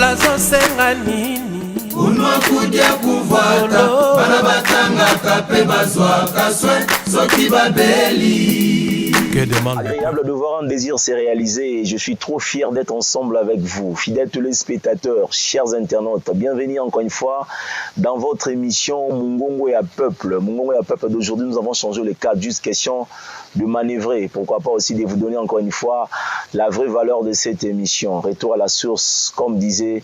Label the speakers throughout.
Speaker 1: bazosenga nini
Speaker 2: unwa kudia kuvuata bana batanga kape bazwa kaswe soki babeli.
Speaker 3: Agréable de voir un désir s'est réalisé et je suis trop fier d'être ensemble avec vous, fidèles téléspectateurs, chers internautes. Bienvenue encore une fois dans votre émission Mungongo et à Peuple. Mungongo et à Peuple d'aujourd'hui, nous avons changé le cadre, juste question de manœuvrer. Pourquoi pas aussi de vous donner encore une fois la vraie valeur de cette émission. Retour à la source, comme disait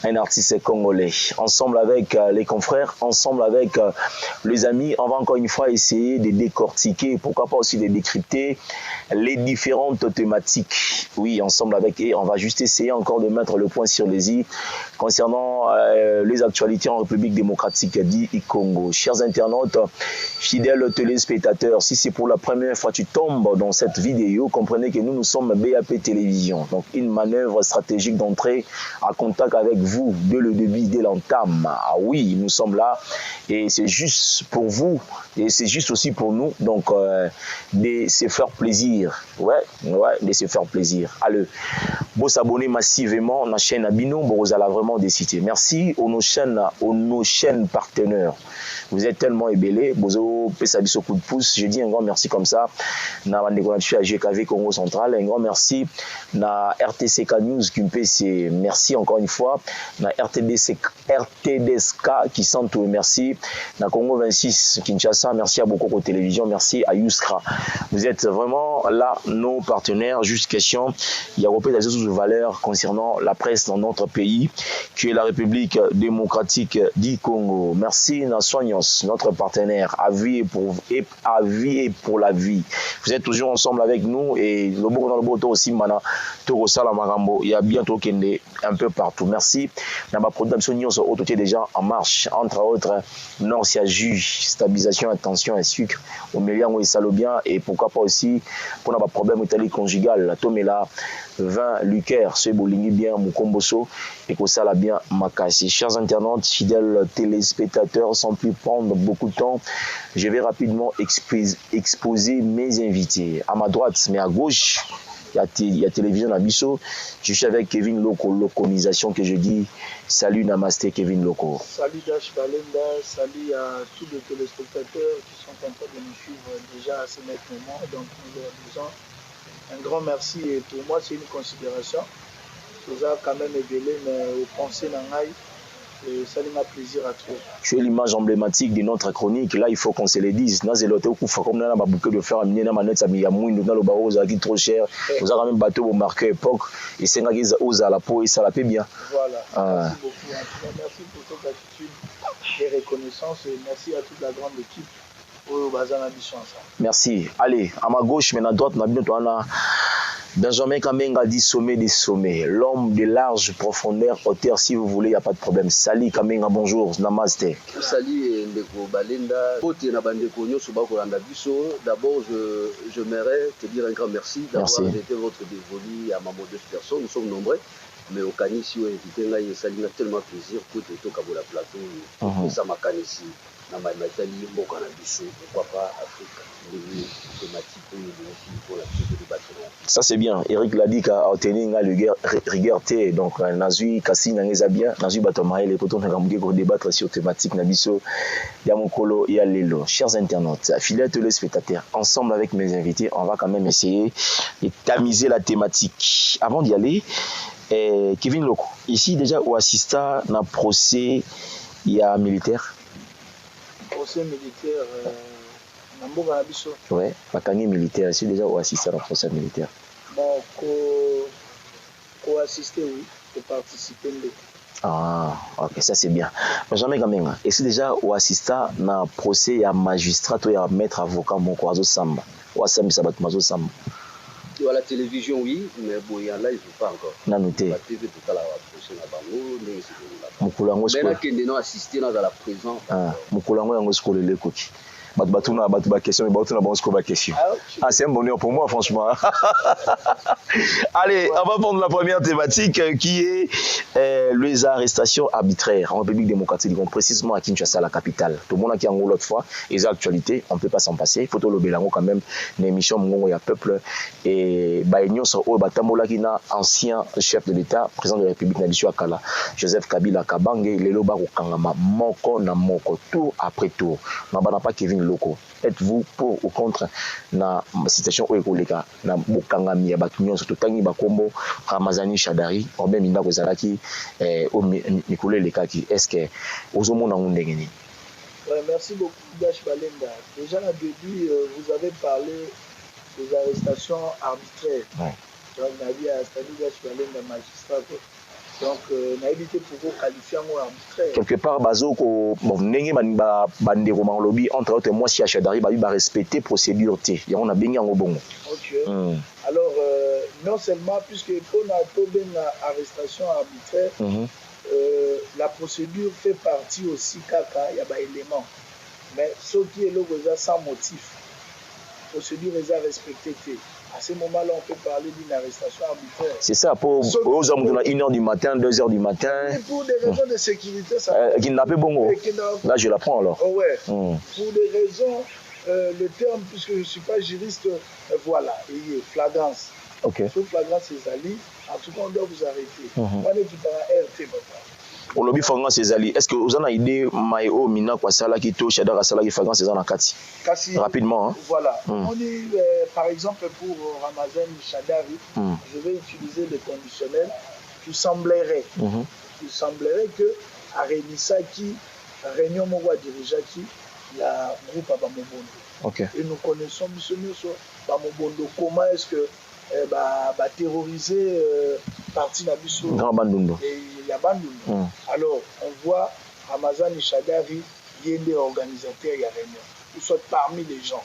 Speaker 3: un artiste congolais. Ensemble avec les confrères, ensemble avec les amis, on va encore une fois essayer de décortiquer, pourquoi pas aussi de décrypter les différentes thématiques. Oui, ensemble avec eux, on va juste essayer encore de mettre le point sur les i concernant les actualités en République démocratique du Congo. Chers internautes, fidèles téléspectateurs, si c'est pour la première fois tu tombes dans cette vidéo, comprenez que nous sommes BAP Télévision. Donc une manœuvre stratégique d'entrée à contact avec vous dès le début, dès l'entame. Ah oui, nous sommes là et c'est juste pour vous et c'est juste aussi pour nous. Donc de se faire plaisir. Ouais, de se faire plaisir. Allez, vous s'abonner massivement à la chaîne Abino, vous allez vraiment décider. Merci aux nos chaînes partenaires. Vous êtes tellement ébélés, vous avez un coup de pouce. Je dis un grand merci comme ça. Na GKV Congo Central, un grand merci. Na RTCK News qui me fait merci encore une fois. Na RTDSK qui sent tout merci. Na Congo 26 Kinshasa, merci à beaucoup de télévision, merci à Yuskra. Vous êtes vraiment là, nos partenaires. Juste question, il y a des autres valeurs concernant la presse dans notre pays, qui est la République démocratique du Congo. Merci Nasoignos, notre partenaire, à vie et pour la vie. Vous êtes toujours ensemble avec nous et le bon dans le boto aussi, mana, Toro Salamarambo, il y a bientôt Kende un peu partout. Merci. Dans ma production, nous sommes déjà en marche, entre autres, Norcia Juge, stabilisation, attention et sucre, au milieu où il salobien et pourquoi pas aussi pour avoir problème italique conjugal, la tomela, vin, lucaire, ce bolingi bien, mukomboso et que ça l'a bien makasi. Chers internautes, fidèles téléspectateurs, sans plus prendre beaucoup de temps, je vais rapidement exposer mes invités. À ma droite, mais à gauche, il y a télévision à Bisso. Je suis avec Kevin Loco, Loconisation, que je dis salut, namasté Kevin Loco.
Speaker 4: Salut Dash Balenda, salut à tous les téléspectateurs qui sont en train de nous suivre déjà à ce moment. Donc nous leur disons un grand merci et pour moi c'est une considération. C'est quand même évelé, mais au pensée n'angaï. Et ça m'a plaisir à toi.
Speaker 3: Tu es l'image emblématique de notre chronique. Là, il faut qu'on se le dise. Nous avons comme nous avons bouquet de fer à miner, nous avons trop cher. Vous avez même bateau pour marquer époque. Et c'est à la peau et ça la paie bien.
Speaker 4: Voilà. Merci beaucoup. Merci pour cette attitude et reconnaissance. Et merci à toute la grande équipe.
Speaker 3: Merci. Allez, à ma gauche, mais à droite, on a Benjamin Kamenga dit sommet des sommets, l'homme de large profondeur, hauteur, si vous voulez, il n'y a pas de problème. Salut Kamenga, bonjour, namaste.
Speaker 5: Salut Ndeko Balenda, d'abord j'aimerais te dire un grand merci d'avoir été votre dévolu à ma modeste personne, nous sommes nombreux. Mais au Kanisi, ça lui a tellement plaisir pour te toquer à la plateau, et ça m'a Kanisi. Pourquoi pas Afrique,
Speaker 3: ça c'est bien. Eric l'a dit qu'à obtenir la rigueur, donc Nazui Kassi Nangezabia, Nazui Batomae, les potons pour débattre sur thématique Nabiso, Yamokolo et Alelo. Chers internautes, fidèles téléspectateurs, ensemble avec mes invités, on va quand même essayer de tamiser la thématique. Avant d'y aller, Kevin Loco, ici déjà au assista dans procès, il y a militaire.
Speaker 4: Procès militaire, Namboga Nabiso.
Speaker 3: Oui, Bakani militaire, c'est déjà au assisté à la procès militaire.
Speaker 4: Bon, co-assister, oui, pour participer.
Speaker 3: Ah, ok, ça c'est bien. Benjamin Kamenga, et c'est déjà au assisté à la procès, il y a magistrat, il y a maître avocat, mon Kwazo Samba. Ou à Samba, ça va être Mazo Samba.
Speaker 5: À la télévision, oui, mais bon, il y a là, il ne faut pas encore.
Speaker 3: Non, noté.
Speaker 5: La TV, tout à la procès, la bango, mais c'est
Speaker 3: Moukulango
Speaker 5: mais là, qui est assisté dans la présence.
Speaker 3: Ah, Moukulango, il y a un school de l'écoute. question, c'est un bonheur pour moi, franchement. Allez, on va prendre la première thématique qui est les arrestations arbitraires en République démocratique du Congo, précisément à Kinshasa, la capitale. Tout le monde qui a en l'autre fois, les actualités, on ne peut pas s'en passer. Il faut le bélango quand même, une émission Mongo ya peuple et Baïnion sur Batambola qui n'a ancien chef de l'État, président de la République Nabishu Akala, Joseph Kabila Kabange, Lelo Baro Kangama, Moko na Moko, tour après tour. Mabana pas Kevin Loko. Êtes-vous pour ou contre na situation où ekoleka na bokangami ya bato nyonso totangi bakombo Ramazani Shadari obe minda kozalaki o Nicolas Lekaki est-ce que ozomona ndenge nini?
Speaker 4: Merci beaucoup Dash Balenda. Déjà au début vous avez parlé des arrestations arbitraires. Ouais. Donc on a dit à Dash Balenda magistrat. Donc, on a évité pour qualifier un mot arbitraire. Quelque part, Bazoko, lobby entre autres, moi, si Achadari, va respecter la procédure. On a bien au bon. Ok. Alors, non seulement, puisque on a une arrestation arbitraire, la procédure fait partie aussi, il y a des éléments. Mais ce qui est là, sans motif, la procédure est respectée. À ce moment-là, on peut parler d'une arrestation arbitraire. C'est ça, pour aux hommes de 1h du matin, 2h du matin. Et pour des raisons de sécurité, ça. Qui n'a pas bon. Là, je l'apprends alors. Oh ouais. Pour des raisons, le terme, puisque je ne suis pas juriste, voilà, et flagrance. Ok. Sous flagrance, c'est Ali. En tout cas, on doit vous arrêter. On est tout à RT, papa. Au lobby flagrance, c'est Ali. Est-ce que vous en avez idée, Maïo, Mina, Kwasala, Kito, Shadara, Sala, qui flagrance, c'est en Kati? Rapidement. Hein? Voilà. On dit, par exemple, pour Ramazan Shadari, je vais utiliser le conditionnel. Il semblerait que à Renisaki, Réunion Mowa Dirijaki, la groupe à Bamobondo. Okay. Et nous connaissons, monsieur Bamobondo, comment est-ce que terroriser parti Nabiso et la Bandundu. Alors, on voit Ramazan Shadari, il y a des organisateurs, il y a Réunion. Ils sont parmi les gens.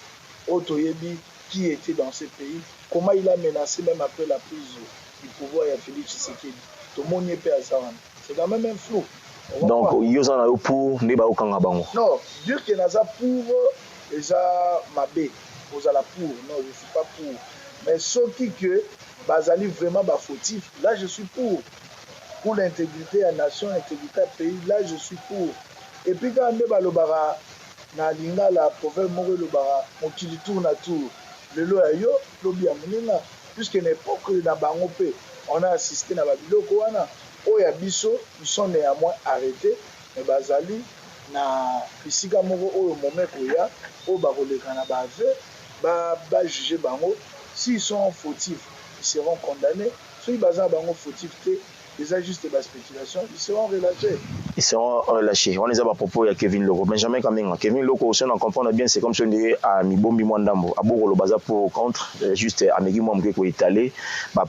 Speaker 4: Otoyebi, qui était dans ce pays, comment il a menacé même après la prise du pouvoir, il y a Félix Tshisekedi. Tout le monde y est à Zawan. C'est quand même un flou. Donc, il y a pour ne pas au bango. Non, dire qu'il y a pour, déjà Mabé, vous allez pour. Non, je ne suis pas pour. Mais ce qui que Bazali vraiment fautif, là je suis pour. Pour l'intégrité à la nation, l'intégrité à pays, là je suis pour. Et puis quand on est Lobara, na linga la proverbe Moro Lobara, on tire tour na tour. Le loyo, lobi amunina, puisque n'importe na bangope, on a assisté na babiloko wana. Oya biso, ils sont néanmoins arrêtés. Mais Bazali na pisika moko oyo momeko ya, o bakoleka na ba juger bango. S'ils sont fautifs, ils seront condamnés. Ceux qui sont fautifs, ils ajustent la spéculation, ils seront relâchés. Ils seront relâchés. On les a à propos de Kevin Loko. Benjamin Kamenga. Kevin Loko, si on comprend bien, c'est comme si on disait à Mibombi Mwandambo. À Boro, le bazar pour ou contre, juste à Megui Mwamke qui est étalé,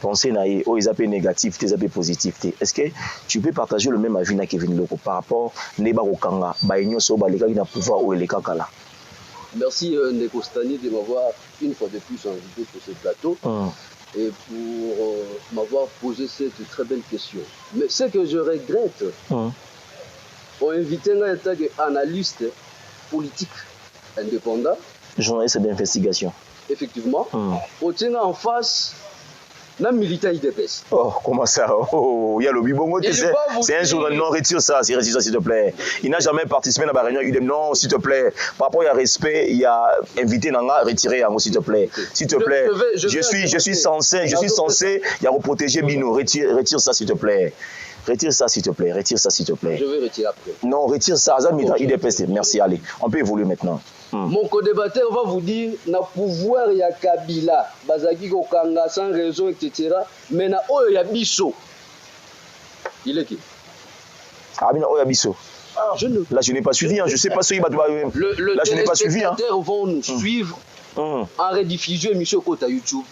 Speaker 4: penser à ils appellent négatif, ils appellent positif. Est-ce que tu peux partager le même avis à Kevin Loko par rapport à Neba Rokanga, Baïnyo Soba, les gars qui n'ont pouvoir ou les Kakala?
Speaker 5: Merci Neko Stani de m'avoir une fois de plus invité sur ce plateau et pour m'avoir posé cette très belle question. Mais ce que je regrette, on invité un tas d'analystes politiques indépendants.
Speaker 3: Journaliste d'investigation.
Speaker 5: Effectivement. On tient en face un militant IDPS.
Speaker 3: Oh, comment ça? Oh, il y a le bibongo, c'est un journaliste. Non, retire ça, s'il te plaît. Il n'a jamais participé dans la réunion UDM. Non, s'il te plaît. Par rapport à respect, il y a invité Nanga, retirez s'il te plaît. S'il te plaît. Je suis censé, il y a protéger Bino. Retire ça, s'il te plaît. Retire ça, s'il te plaît.
Speaker 5: Je vais retirer après.
Speaker 3: Non, retire ça. Azam militant IDPS. Merci, allez. On peut évoluer maintenant.
Speaker 5: Mon co-débatteur va vous dire na pouvoir ya Kabila bazaki kokanga sans raison etc. mais na oyo ya biso il est qui?
Speaker 3: Ah bien oyo ya biso. Là je n'ai pas suivi, je sais pas ce qui va. Là je n'ai pas suivi. Les
Speaker 5: téléspectateurs vont nous suivre en rediffusion émission côté YouTube.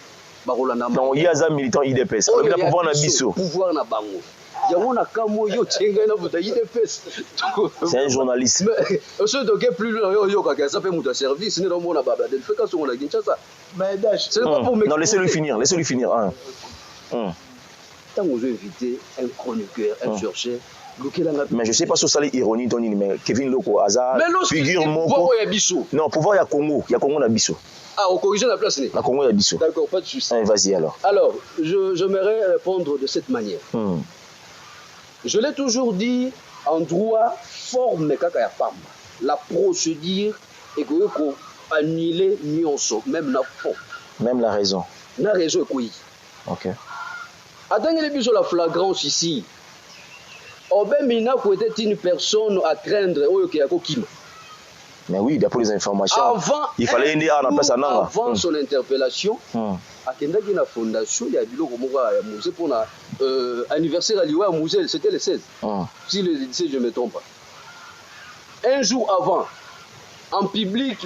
Speaker 3: Non, il y a un militant IDPS. On a pouvoir na biso.
Speaker 5: Pouvoir na bango.
Speaker 3: C'est un journaliste. Non, laissez-le finir.
Speaker 5: Quand vous invitez un chroniqueur, un chercheur,
Speaker 3: Mais je sais pas si ça est ironie, Tony, mais Kevin Loko, Hazard, figure mon. Non, pouvoir, il y a Congo. Il y a Congo dans Bissau.
Speaker 5: Ah, au corriger la place.
Speaker 3: La Congo, il y a Bissau.
Speaker 5: D'accord, pas de souci.
Speaker 3: Vas-y alors.
Speaker 5: Alors, j'aimerais répondre de cette manière. Je l'ai toujours dit, en droit, forme kaka pamba. La procédure est qu'on annuler nyonso, même la fond.
Speaker 3: Même la raison.
Speaker 5: La raison est quoi?
Speaker 3: Ok.
Speaker 5: Attendez les bisous la flagrance ici. Obemina était une personne à craindre
Speaker 3: mais oui, d'après les informations, il fallait aider à la place à Nanga.
Speaker 5: Avant son interpellation, à Kendaki la fondation, il y a un musée pour l'anniversaire à l'Iwa musée, c'était le 16. Si le 16, je ne me trompe pas. Un jour avant, en public,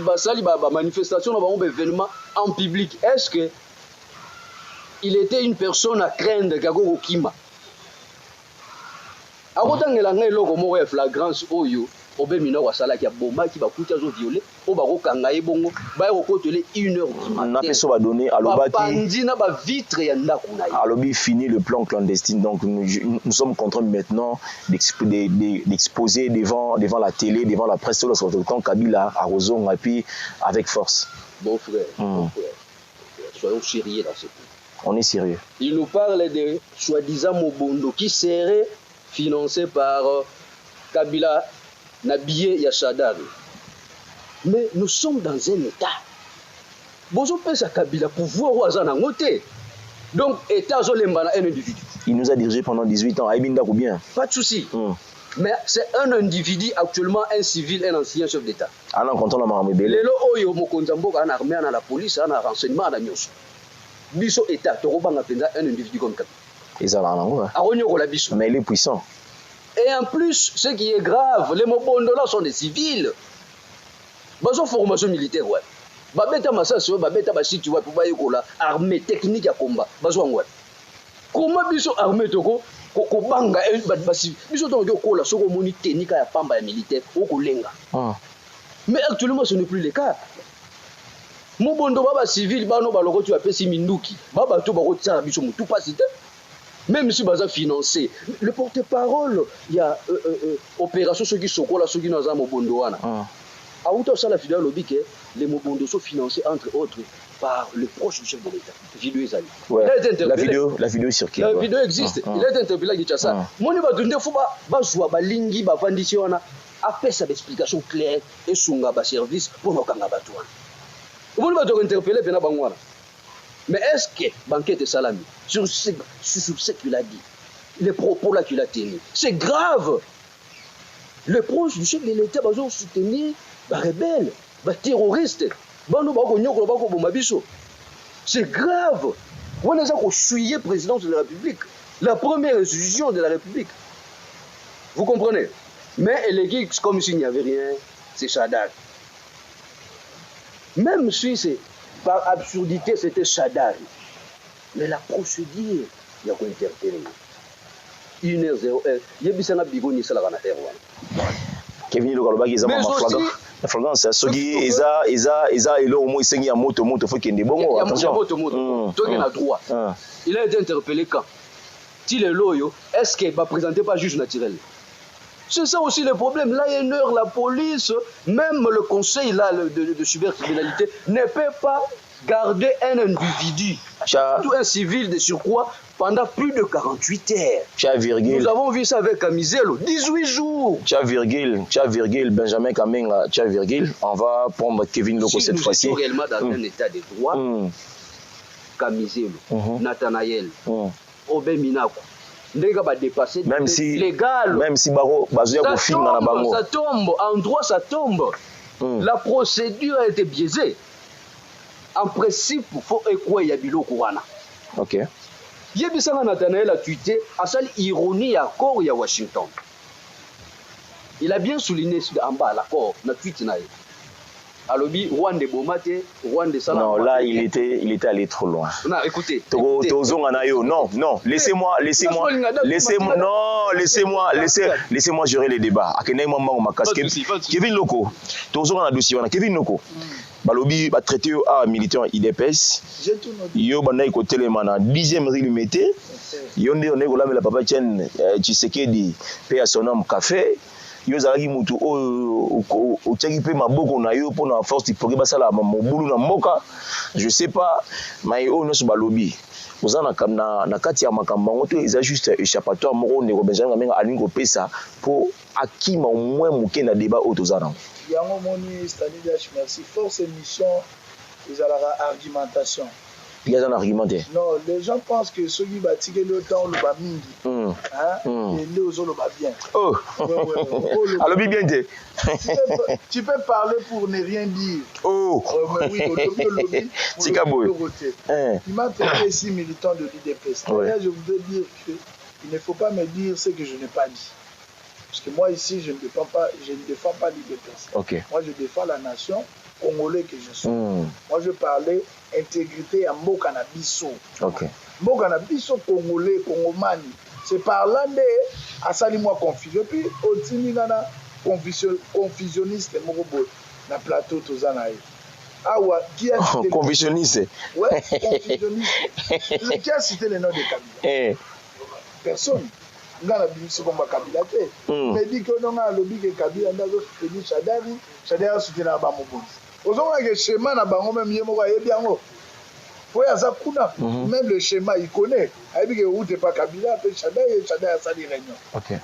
Speaker 5: manifestation, événement en public, est-ce que il était une personne à craindre Gago Kima? A kotangela ngai loko moko ya flagrance oyo obemina wasala ki bomba ki bakuti azo violer o bakokanga ye bongo ba kokotele 1h du matin.
Speaker 3: Na peso ba donner alobaki
Speaker 5: bandina ba vitre ya ndako na ye.
Speaker 3: Alobi fini le plan clandestine, donc nous sommes contraints maintenant d'exposer devant la télé, devant la presse sur le temps Kabila à Rozon et puis avec force.
Speaker 5: Bon frère, soyons sérieux dans ce coup.
Speaker 3: On est sérieux.
Speaker 5: Il nous parle de soi-disant Mobondo qui serait financé par Kabila Nabiye Yashadar. Mais nous sommes dans un état. Bonjour, à Kabila pouvoir ou à côté. Donc, état un individu.
Speaker 3: Il nous a dirigé pendant 18 ans. Aïbinda ou bien?
Speaker 5: Pas de souci. Mais c'est un individu, actuellement un civil, un ancien chef d'État.
Speaker 3: Ah non, quand on a marmé belé.
Speaker 5: Les lois, il y a un armée, la police, un renseignement, un agneau. Biso État, un individu comme Kabila.
Speaker 3: Mais il est puissant.
Speaker 5: Et en plus, ce qui est grave, les Mobondo là sont des civils. Ils ont formation militaire. Ouais. Babeta Massasio, Babeta Bashi, tu vois, pour la armée technique à combat. Comment biso armée toko kokobanga basi biso tongo kola soko moni technique ya pamba ya militaire okolenga. Mais actuellement ce n'est plus le cas. Mobondo baba civil bano baloko tu apesi minduki. Baba to bako tsara biso mutu pasite. Même si baza financé, le porte-parole, il y a opération ceux qui sont là, ceux qui n'ont pas Mobondo wana. À outre ça la fidèle lobby que les Mobondo sont financés entre autres par le proche du chef de l'État. Vidéo Ezali.
Speaker 3: Ouais. La vidéo circule.
Speaker 5: La vidéo existe. Il est interpellé à Kinshasa. Moni ba dunde fo ba joua ba lingi ba vandisi wana après ça d'explication claire et sunga ba service pour nos kanga batu wana. Moni ba to interpeller pena bangwana. Mais est-ce que Banquette Salami, sur ce qu'il a dit, les propos là qu'il a tenus, c'est grave. Les proches du chef de l'État ont soutenu les rebelles, les terroristes. C'est grave. On a suivi le président de la République, la première institution de la République. Vous comprenez? Mais les geeks, comme s'il n'y avait rien, c'est Chadar. Même si c'est par absurdité, c'était Chadar. Mais la procédure, il y a quoi interpeller. 1h01, il y a bien un bigoni sur la terre.
Speaker 3: Kevin Lokalobaki, ils ont la flagrance. Sogi, Eza, et là au moins, il y a moto, faut qu'il y ait des bons.
Speaker 5: Attention. Il a droit. Il a été interpellé quand? S'il est loyal, est-ce qu'il ne va présenter pas juge naturel? C'est ça aussi le problème. Là, il y a une heure, la police, même le conseil là, de cybercriminalité, ne peut pas garder un individu, surtout un civil de surcroît, pendant plus de 48 heures. Nous avons vu ça avec Amizelo, 18 jours.
Speaker 3: Virgile, Benjamin Kamenga, Virgile. On va prendre Kevin Loko cette fois-ci.
Speaker 5: Nous sommes réellement dans un état de droit. Kamizelo, Nathanaël, Obeminako.
Speaker 3: Même si
Speaker 5: légal.
Speaker 3: Même si Baro
Speaker 5: ça tombe, en droit ça tombe. La procédure a été biaisée. En principe, il faut écouter Yabilo Kouana.
Speaker 3: Ok.
Speaker 5: Yebisanga Nathanaël a tweeté à cette ironie à l'accord à Washington. Il a bien souligné en bas l'accord, na tweet na. Alobi Rwanda Bomate, Rwanda Salam.
Speaker 3: Non, là il était allé trop loin.
Speaker 5: Non, écoutez.
Speaker 3: Non, laissez-moi gérer les débats. Kevin Loko. Kevin Loko. balobi ba traité à militant IDPS yo banda côté les mana 10e rue Limité yo ndé on est la papa Chen Tshisekedi paix à son nom café yo zalaki mutu o tchaki pe maboko na yo pour na force pour ba sala mobulu na mboka je sais pas mais o no so balobi ozana na kati ya makambo ngo to eza juste échappatoire moko ndeko Benjamin Ngamenga alingo pesa pour akima au moins muke na débat autozana
Speaker 4: yango moni Stanislas merci force émission ils ont la argumentation.
Speaker 3: Il y a un argumentaire.
Speaker 4: Non, les gens pensent que ceux qui bâtissent le temps le bas mingi. Et les autres le bas bien.
Speaker 3: Oh. Alors bien dit.
Speaker 4: Tu peux parler pour ne rien dire.
Speaker 3: Oh.
Speaker 4: Oui, au
Speaker 3: c'est caboué.
Speaker 4: Il m'a traité ici militant de l'IDPS. Je voudrais dire qu'il ne faut pas me dire ce que je n'ai pas dit. Parce que moi ici, je ne défends pas l'IDPS.
Speaker 3: Okay.
Speaker 4: Moi, je défends la nation congolais que je suis. Moi, je parlais intégrité à Mboka na biso. Mboka na biso congolais, congomani. C'est par là que à sali moi confusion. Puis otini nana confusionniste moko na plateau tozana ye. Awa qui a cité
Speaker 3: confusionniste.
Speaker 4: Ouais, confusionniste. Qui a cité le nom de Kabila? Personne. Ngana biso comme Kabila te. Mais dit que non a lobby que Kabila ndazo soutenir Shadari soutenir ba mobozi. Ozonga que schéma na bango même yemo ko yebi yango. Faut ya za kuna même le schéma il connaît. Ayebi que route pas Kabila pe Shadari a sali réunion.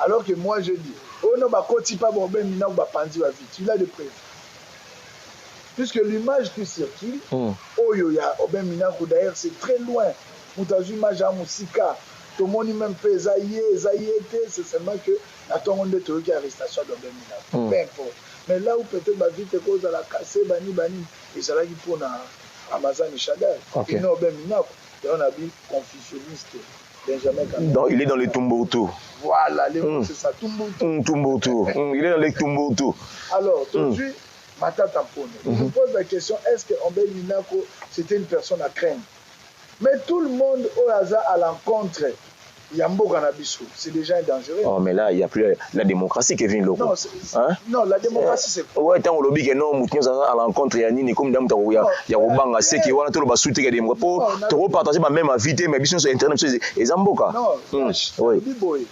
Speaker 4: Alors que moi je dis oh non ba koti pas bon ben mina ba pandi va vite. Il a de preuves. Puisque l'image qui circule oyo ya oben mina ko d'ailleurs c'est très loin. Mutazu image à Musika. Tout le monde même fait zaïe, c'est seulement que attends on est tout qui arrestation d'oben mina. Peu importe. Mais là où peut-être ma vie te cause à la casser bani et ça là qui pour na Amazon et Shadai. Et non ben mina et on a dit confucianiste Benjamin Ngamenga.
Speaker 3: Donc il est dans les Tombouctou.
Speaker 4: Voilà, c'est ça Tombouctou.
Speaker 3: Tombouctou. Il est dans les Tombouctou.
Speaker 4: Alors, aujourd'hui Mata Tampone. Je me pose la question est-ce que Oben Minako c'était une personne à craindre? Mais tout le monde au hasard à l'encontre. Yambo Ganabiso, c'est déjà dangereux.
Speaker 3: Oh, mais là, il n'y a plus la démocratie qui vient loco.
Speaker 4: Non, la démocratie, c'est quoi?
Speaker 3: Ouais, tant au lobby que non, nous à l'encontre, il y a ni comme d'âme, il y a Obanga, c'est qui va tout le bas soutenir la démocratie. Pour partager ma même invité, mais bien sur Internet, et Zamboka.
Speaker 4: Non, oui.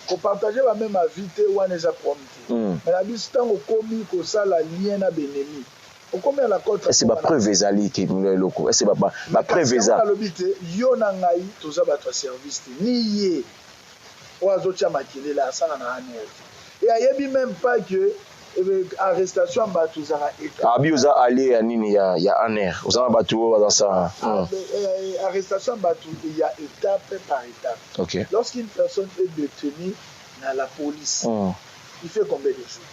Speaker 4: Pour partager la même invité, on est à promis. Mais la vie, c'est au commis que ça, la lien à Bénémi.
Speaker 3: C'est ma preuve ezali qui est loco. C'est ma preuve ezali.
Speaker 4: Yo na ngai toza bato service ni ye. Oazo tia makile la sana na aner. Et ayebi même pas que arrestation bato zara état.
Speaker 3: Abi oza aller ya nini ya aner. Oza bato dans ça.
Speaker 4: Arrestation bato il y a étape par étape.
Speaker 3: OK.
Speaker 4: Lorsqu'une personne est détenue dans la police, il fait combien de jours?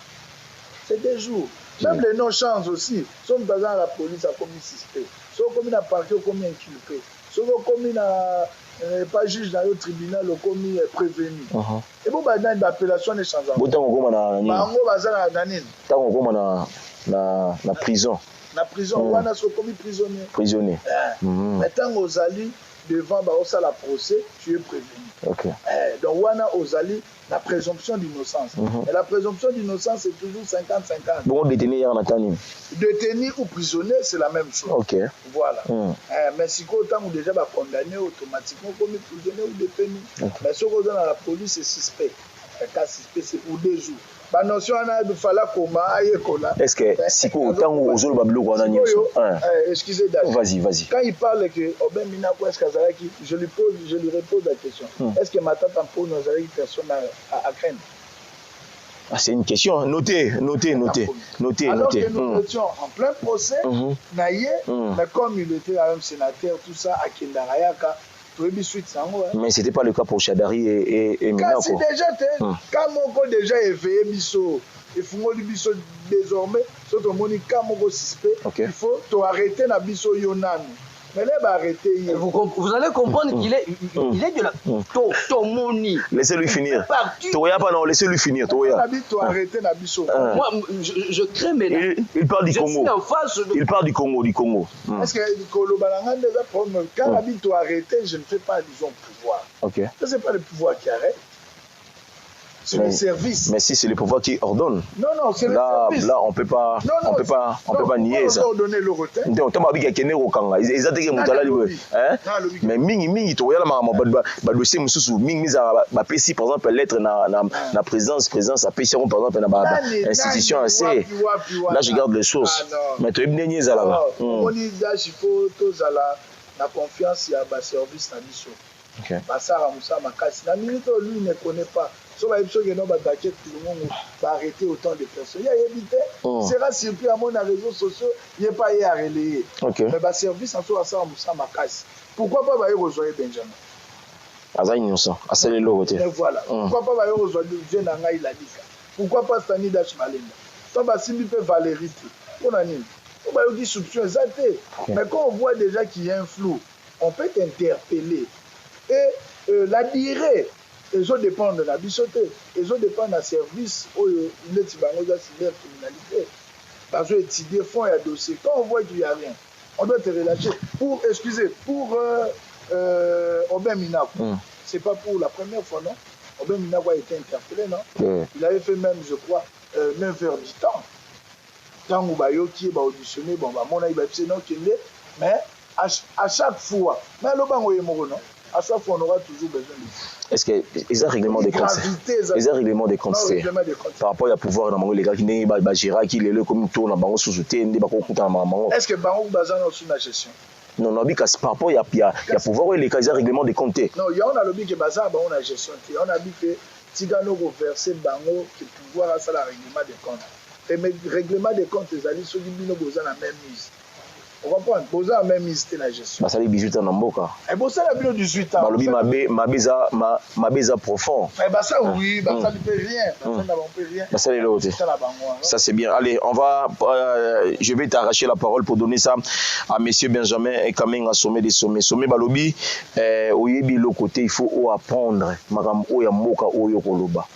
Speaker 4: C'est des jours. Même les non-chances aussi. Sont dans la police a commis suspect. Sont commis dans le parquet, commis inculpé. Sont commis dans pas juge dans le tribunal, commis prévenu. Et bon, bah, dans l'appellation des changements.
Speaker 3: Bon, tant qu'on a na prison.
Speaker 4: La prison, on a commis prisonnier.
Speaker 3: Prisonnier.
Speaker 4: Maintenant, aux alliés, devant la procès, tu es prévenu. Donc, on a aux alliés la présomption d'innocence. Et la présomption d'innocence, c'est toujours 50-50.
Speaker 3: Bon, détenu en attendant.
Speaker 4: Détenu ou prisonnier, c'est la même chose. Voilà. Mais si on est déjà condamné automatiquement comme prisonnier ou détenu. Mais ce qu'on a dans la police, c'est suspect. Un cas suspect, c'est pour 2 jours.
Speaker 3: Est-ce que si autant aux autres bablo
Speaker 4: excusez
Speaker 3: vas-y.
Speaker 4: Quand il parle que Oben Minako est-ce qu'Azaraki, je lui repose la question. Est-ce que Mata Tampone nous a personne à craindre?
Speaker 3: C'est une question. Notez.
Speaker 4: Alors que nous étions en plein procès, mais comme il était un sénateur, tout ça, à Kendarayaka,
Speaker 3: mais c'était pas le cas pour Shadari et Minako.
Speaker 4: C'est déjà quand Moko déjà éveillé Bisso, il faut désormais, surtout Moko suspect, il faut arrêter na Bisso Yonan. Mais là, arrêter.
Speaker 5: Vous allez comprendre qu'il est, il est de la Tomoni.
Speaker 3: Laissez-lui finir. Toya pas non, laissez-lui finir. Toya.
Speaker 4: Arrêter na Bisso.
Speaker 5: Moi, je crains mais
Speaker 3: il parle du Congo. Il parle du Congo,
Speaker 4: Est-ce que Kolo Balanga déjà problème quand habite arrêter, je ne fais pas allusion au pouvoir.
Speaker 3: OK.
Speaker 4: Ce n'est pas le pouvoir qui arrête. C'est le service.
Speaker 3: Mais si c'est le pouvoir qui ordonne.
Speaker 4: Non, c'est le service.
Speaker 3: Là, on peut pas nier ça.
Speaker 4: Ordonner le retrait.
Speaker 3: Donc, tu as dit au Kanga. Ils ont dit que mais mingi, tu vois, dossier, par exemple, lettre na présence, appréciation, par exemple, na institution assez. Là, je garde les choses. Mais tu es bien nié, ça là.
Speaker 4: On dit, il faut tous la confiance, il y a un service dans l'issue. Basara Moussa Makasi. La minute où lui ne connaît pas, si on a tout le monde va arrêter autant de personnes. Il y a évité, sera surpris à mon réseaux sociaux, il n'y a pas à relayer. Mais le service en soi, Basara Moussa Makasi. Pourquoi pas rejoindre Benjamin?
Speaker 3: Aza innocent, assez le logoté.
Speaker 4: Voilà. Pourquoi pas rejoindre Jenanga Iladika? Pourquoi pas Stani Dash Malenda? Toi, Bassimbi peut Valérie. On a dit, on va dire soupçon exacté. Mais quand on voit déjà qu'il y a un flou, on peut t'interpeller. Et la durée, ils ont dépend de la bichoté, ils ont dépend d'un service où il est cybercriminalité. Parce que étudier fonds et dossier. Quand on voit qu'il n'y a rien, on doit te relâcher. Pour Aubin Minakou, c'est pas pour la première fois, non? Aubin Minakou a été interpellé, non? Il avait fait même, je crois, 9 heures du temps. Tant que Bayoki va auditionner, bon, mon aïe va être mais à chaque fois, mais le bango est mort, non? À chaque fois, on aura toujours besoin de...
Speaker 3: Est-ce qu'ils ont un règlement des comptes? Ils ont un règlement des comptes. Par rapport à pouvoir dans les gars qui n'ont pas géré, qui les comme tout dans bango sous-souté, n'est pas beaucoup dans bango.
Speaker 4: Est-ce que bango bazan aussi la gestion?
Speaker 3: Non, non, parce que par rapport il y a pouvoir les cas ils ont un règlement des comptes.
Speaker 4: Non, il y a on a le que bazan bango la gestion. On a dit que Tigano reverser bango qui pouvoir à ça la règlement des comptes. Et mais règlement des comptes les alliés ceux qui bino bazan la même mise. On va prendre, poser la même mise de la gestion.
Speaker 3: Ça les 18 ans dans Mboka.
Speaker 4: Et bon, ça, la 18 ans.
Speaker 3: Ma bise profond.
Speaker 4: Mais ça, oui, ça ne peut rien.
Speaker 3: Ça, ça, c'est bien. Allez, je vais t'arracher la parole pour donner ça à monsieur Benjamin et Kameng à sommet des sommets. Sommet Balobi, au yebi le côté, il faut apprendre. Madame Oya Moka Oyo Koloba.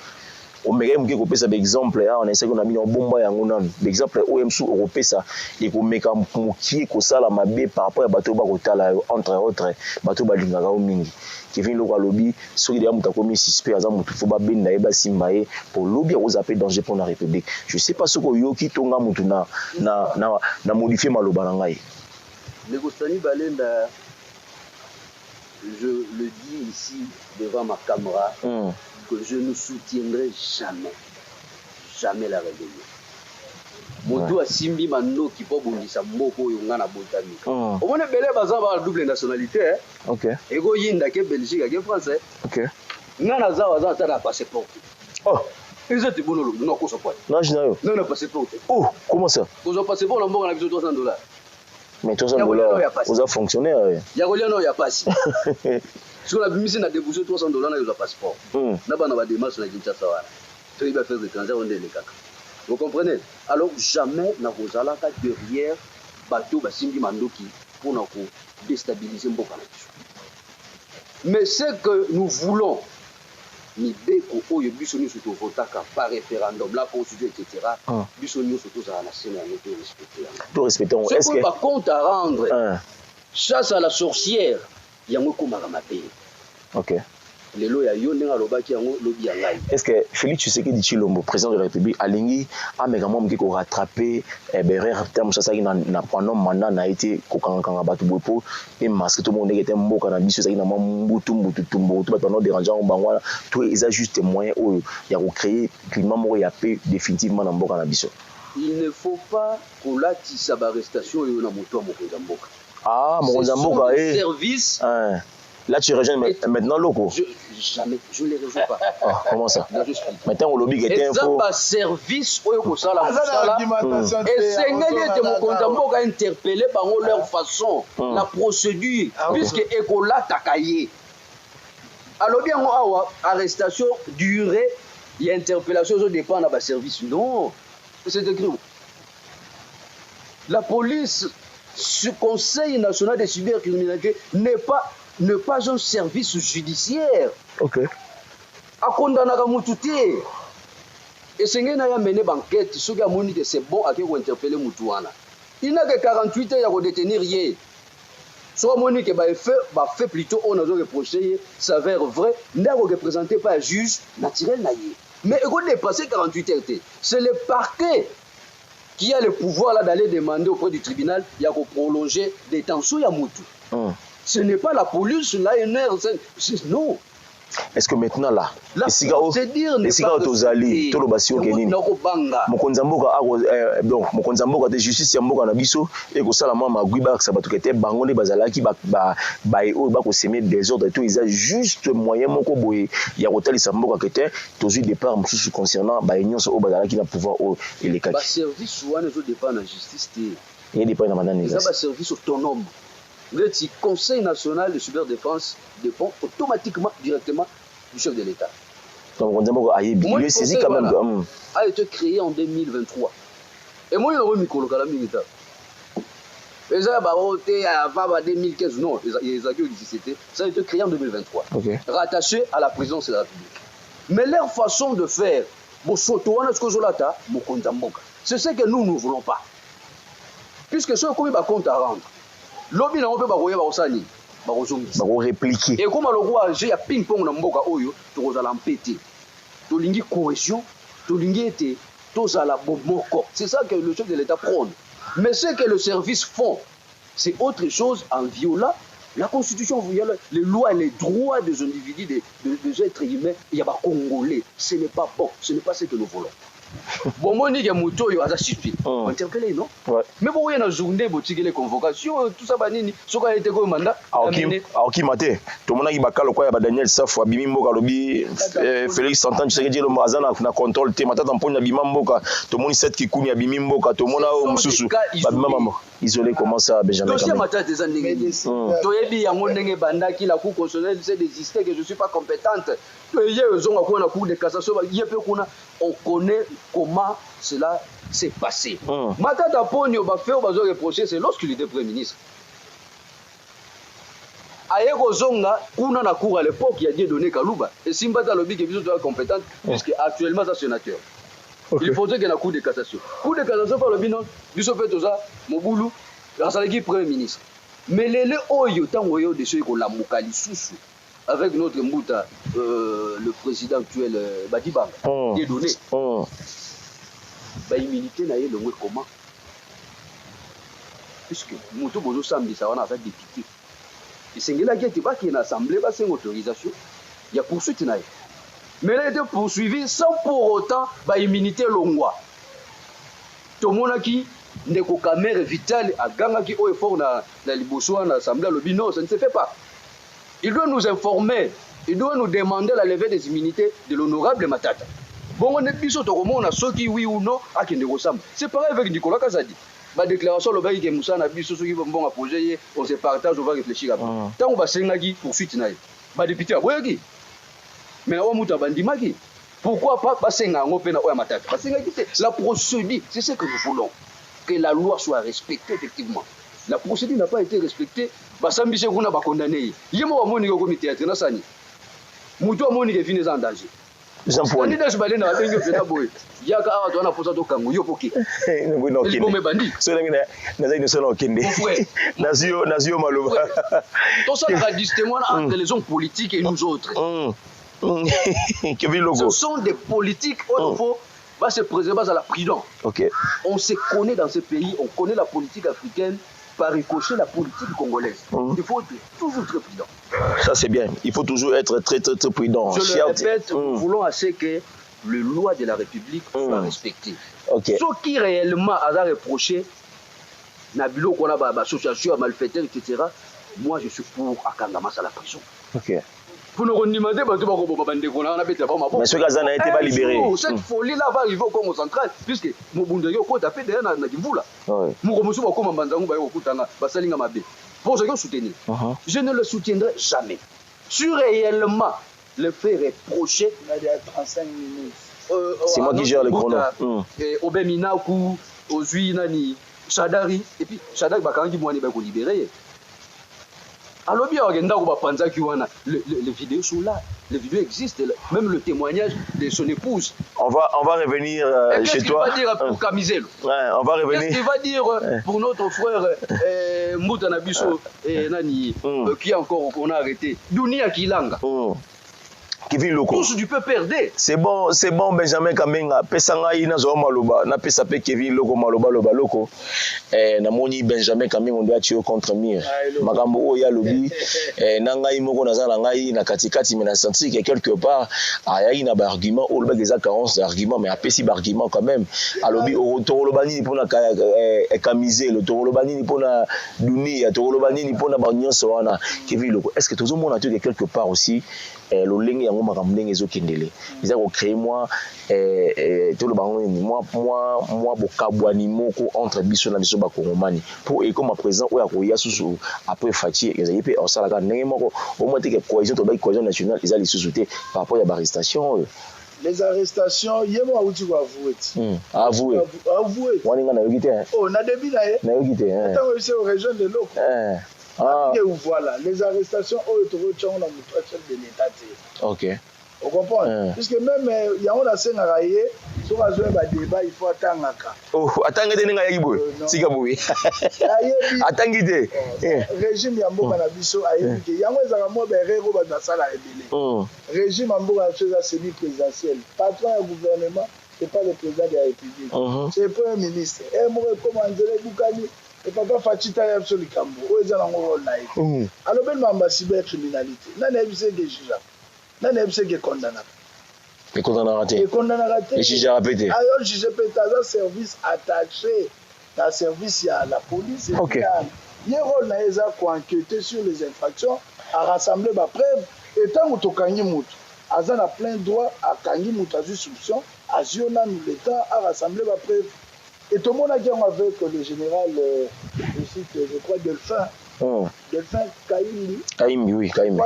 Speaker 3: On m'a dit que c'est exemple on essaie qu'on a mis en bomba ya ngonan l'exemple OMSU européen ça et qu'on met comme qui ko sala mabe par rapport à bateau ba kotala entre autres bateau ba lingaka o mingi Kevin Loka lobby soki dia muta komi suspect aza mutu fo ba benda e ba simbaye pour lobby aux appels danger pour la République. Je sais pas ce que yoki tonga mutu na modifier maloba na ngai.
Speaker 5: Legostani Balenda, je le dis ici devant ma caméra. Que je ne soutiendrai jamais la rébellion. Moto a simbi mano qui peut bondisa moko yonga na botami. On mona belé bazan ba double nationalité hein.
Speaker 3: OK.
Speaker 5: Ego yinda ke Belgique ke français.
Speaker 3: OK.
Speaker 5: Ngana za waza ta na passeport.
Speaker 3: Oh,
Speaker 5: ils étaient bonolo non ko so point.
Speaker 3: Non, je n'ai
Speaker 5: non passeport.
Speaker 3: Oh, comment ça?
Speaker 5: Ko passeport na mboka na biso $300.
Speaker 3: Mais $300 vous a fonctionnaire.
Speaker 5: Ya kolia no ya passe. Sur la mise na débouché $300 na yo passeport. Na bana ba démarche na Kinshasa wana. Tu vas faire des transactions on est les kaka. Vous comprenez? Alors jamais na kozala ka derrière bateau ba simbi mandoki pour na ko déstabiliser mboka na biso. Mais ce que nous voulons ni beko oyo biso ni surtout votaka par référendum la constitution etc. Biso ni surtout za na sénat ni to respecter.
Speaker 3: Tout respectons. Est-ce que
Speaker 5: par compte à rendre chasse à la sorcière yango komaka mabe.
Speaker 3: OK.
Speaker 5: Lelo ya yo ndenga lobaki yango lobi ya ngai.
Speaker 3: Est-ce que Félix Tshisekedi Tshilombo président de la République alingi ameka mom ki ko rattraper berère terme ça na pendant mandat na été ko kanga batu bopo et masque tout le monde était mboka na biso ça na mbutu tumbo tout ba no dérangeant bangwa tout ils a juste moyen oyo ya ko créer climat moko ya paix définitivement na mboka na biso.
Speaker 5: Il ne faut pas qu'on latisse ba arrestation yo na moto mokonza mboka.
Speaker 3: Ah, mokonza mboka
Speaker 5: service.
Speaker 3: Là, tu rejoins maintenant Loko.
Speaker 5: Jamais, je ne les rejoins pas.
Speaker 3: Comment ça? Maintenant, au lobby, il y a un faux.
Speaker 5: Service, et c'est que interpellé par leur façon, la procédure, puisque Ekola Takaye. Alors, bien, arrestation, durée, il y a interpellation, ça dépend de la service. Non, c'est écrit. La police, ce Conseil national de cybercriminalité n'est pas un service judiciaire.
Speaker 3: OK.
Speaker 5: A condamner mututé. Et c'est ngena ya mener enquête, ce qui a moni que c'est bon à qui interpeller mutuana. Il n'a que 48 heures à détenir hier. Soit moni que fait plutôt on a reproché s'avère vrai, n'a représenté pas un juge naturel naïe. Mais il faut dépasser 48 heures. C'est le parquet qui a le pouvoir là d'aller demander auprès du tribunal, il y a qu'on prolonger des tensions à Moutou. Ce n'est pas la police, l'ANR, non.
Speaker 3: Est-ce que maintenant là,
Speaker 5: la procédure n'est pas
Speaker 3: tozali tolo basio kenini mokonza mboka donc mokonza mboka de justice ya mboka na biso et ko sala mama gwiba sa bato kete bango ne bazalaki ba o ba ko semer désordre tout ils a juste moyen moko boye ya kotalisa mboka kete tozui départ mususu concernant ba nyonso o bazalaki na pouvoir o elekaki
Speaker 5: ba service wana zo dépend na justice té
Speaker 3: il dépend na madame
Speaker 5: ça ba service autonome. Le Conseil national de cyberdéfense dépend automatiquement, directement du chef de l'État.
Speaker 3: Donc, on a été
Speaker 5: créé en 2023. Et moi, il y a un micro à la militaire. Mais ça, avant 2015, non, ça a été créé en 2023. Okay. Rattaché à la présidence de la République. Mais leur façon de faire, c'est ce que nous ne voulons pas. Puisque ce qu'on a compte à rendre. Lobi na ope bakoya bakosani bakozongisa
Speaker 3: répliquer
Speaker 5: et comme le roi j'ai ya ping pong na mboka oyo tokozala mpete tolingi cohésion tolingi ete tozala bomoko. C'est ça que le chef de l'État prône. Mais ce que le service font, c'est autre chose en violant la constitution, les lois et les droits des individus, des êtres humains. Il y a pas Congolais. Ce n'est pas bon, ce n'est pas ce que nous voulons. Bon, moi, je suis interpellé, non? Mais bon, il y a une journée, les convocations, tout ça, ce qui a été comme mandat.
Speaker 3: Alors, qui m'a dit, tout le monde a dit que Daniel Safwa, Bimimbo, Félix Santan, tu sais que le Mazana a contrôle, tu m'attends pour Bimimbo, tout le monde sait qu'il y a Bimimbo, tout le monde a Moussou. Isolé, comment ça, Benjamin?
Speaker 5: Dossier Matas des années. Toyebi, à mon nègre banda qui la Cour constitutionnelle sait désister que je ne suis pas compétente. La Cour de cassation, on connaît comment cela s'est passé. Matata Pogno va faire reprocher, c'est lorsqu'il était Premier ministre. Ayeko Zonga, kuna na cour à l'époque, il y a dit donné Kalouba. Et Simbata Lobby qui est plus compétente, puisque actuellement c'est sénateur. Il faudrait qu'il y ait la Cour de cassation. Cour de cassation par le bilan, du fait de ça, Moboulou, Rasaleki Premier ministre. Mais les Oyo, tant Oyo, de ceux qui ont la Moukali Soussou, avec notre Mbouta, le président actuel, Badiba, qui est donné. Immunité n'a eu le mot comment? Puisque Moutou Bozo Sambi, ça va avec député. Et c'est là qu'il y a une assemblée, c'est une autorisation. Il y a poursuite. Mais il a été poursuivi sans pour autant immunité longue. Tout le monde qui n'est qu'au caméra vitale à Ganga qui est fort dans l'assemblée, le bino, ça ne se fait pas. Il doit nous informer, il doit nous demander la levée des immunités de l'honorable Matata. Bon, on est plus au monde, on a ceux qui, oui ou non, à qui ne ressemble. C'est pareil avec Nicolas Kazadi. Ma déclaration, le bail qui est Moussa Nabi, ceux qui vont approcher, on se partage, on va réfléchir après. Tant on va s'engager poursuite, ma député a boyagi. Mais on m'a bandimagi. Pourquoi pas passer un open à Matata? Parce que la procédure, c'est ce que nous voulons. Que la loi soit respectée, effectivement. La procédure n'a pas été respectée. Basambi se kuna ba condamné. Yemo wa moni ko comité tena sani. Mutu wa moni ke fini en danger.
Speaker 3: Jean-Paul.
Speaker 5: Ni dash balena wa bengo fena boy. Yaka awa to na posa to kangu yo poki.
Speaker 3: Ngo no kende.
Speaker 5: Bombe bandi.
Speaker 3: So ngina na zaini so no kende. Nazio maloba.
Speaker 5: Tout ça va distinguer entre les hommes politiques et nous autres. Ce sont des politiques il faut va se préserver à la prison.
Speaker 3: Okay.
Speaker 5: On se connaît dans ce pays, on connaît la politique africaine par ricochet la politique congolaise. Il faut être toujours très prudent.
Speaker 3: Ça c'est bien, il faut toujours être très prudent.
Speaker 5: Je le répète, nous voulons assez que les lois de la République soient respectées.
Speaker 3: Okay.
Speaker 5: Ceux qui réellement ont reproché, Nabilo qu'on a association à malfaiteurs, etc. Moi je suis pour Akangamas à la prison.
Speaker 3: Okay.
Speaker 5: Pour nous demander,
Speaker 3: mais ce gars n'a été pas libéré.
Speaker 5: Cette folie-là va arriver au Congo central, puisque Mobundari au tapé derrière Nadimvula. Pour ce que soutenir, je ne le soutiendrai jamais. Si réellement le fait reprocher,
Speaker 3: c'est moi qui gère le chrono.
Speaker 5: Obeminaku, Ozui Nani, Chadari, et puis Chadari Bakangi Mouani Bako libéré. Alors bien, les vidéos sont là, les vidéos existent, même le témoignage de son épouse.
Speaker 3: On va revenir chez toi.
Speaker 5: Qu'est-ce qu'il va dire pour Camisel?
Speaker 3: On va revenir.
Speaker 5: Qu'est-ce qu'il va dire pour notre frère Moutanabiso et Nani, qui encore qu'on a arrêté? Dunia Kilanga.
Speaker 3: Kevin Loko.
Speaker 5: Tous tu peux perdre.
Speaker 3: C'est bon Benjamin Kamenga. Pesanga ina zo maloba, na pesa pe Kevin Loko maloba loba loko. Na moni Benjamin Kamenga on doit tuer contre mur. Makambo o ya lobi na ngai moko naza na ngai na katikati mais na senti que quelque part aya ina ba argument o loba des carence d'argument mais apesi ba argument quand même. Alobi o torolobani pour na kamiser le torolobani pour na dunia torolobani pour na ba nyonso wana Kevin Loko. Est-ce que tout le monde a tué quelque part aussi le lenge yango makambo ndenge ezokendele eza ko créer moi tout le bango moi bokabwani moko entre biso na biso bakongomani pour et comme à présent oya ko ya susu après Fati ezali pe osala ka ndenge moko au moins que cohésion to ba cohésion nationale ezali susuté par rapport à l'arrestation
Speaker 4: les arrestations yemo auti ko avouer
Speaker 3: waninga na yogite
Speaker 4: oh na début na
Speaker 3: yogite
Speaker 4: tant que c'est au région de l'eau voilà, les arrestations de l'État.
Speaker 3: Ok.
Speaker 4: Vous comprenez? Puisque même il y a un assez naraillé, sur un débat, il faut attendre.
Speaker 3: Oh, attendez, attendez.
Speaker 4: Régime Yambo Manabiso a évoqué. Il y a un mot de la salle à révéler. Régime Yambo a fait la semi-présidentielle. Patron du gouvernement, ce n'est pas le président de la République. C'est le Premier ministre. Et moi, comment André Boukani. Et papa Fatita y a sur le Cambo, où est-ce qu'on a alors, ben, ma cybercriminalité, n'a pas été jugé, n'a pas été condamné.
Speaker 3: Et condamné raté. Et jugé répété.
Speaker 4: Alors, jugé pété, un service attaché, un service à la police.
Speaker 3: Ok.
Speaker 4: Il y a un rôle pour enquêter sur les infractions, à rassembler ma preuve, et tant que tu as Mout, Azan a plein droit à Kangi Mout, à soupçon, à Ziona, l'État, à rassembler ma preuve. Et tout le monde a dit avec le général, je crois, Delphin. Delphin Kaimbi.
Speaker 3: Kaimbi, oui, Kaimbi.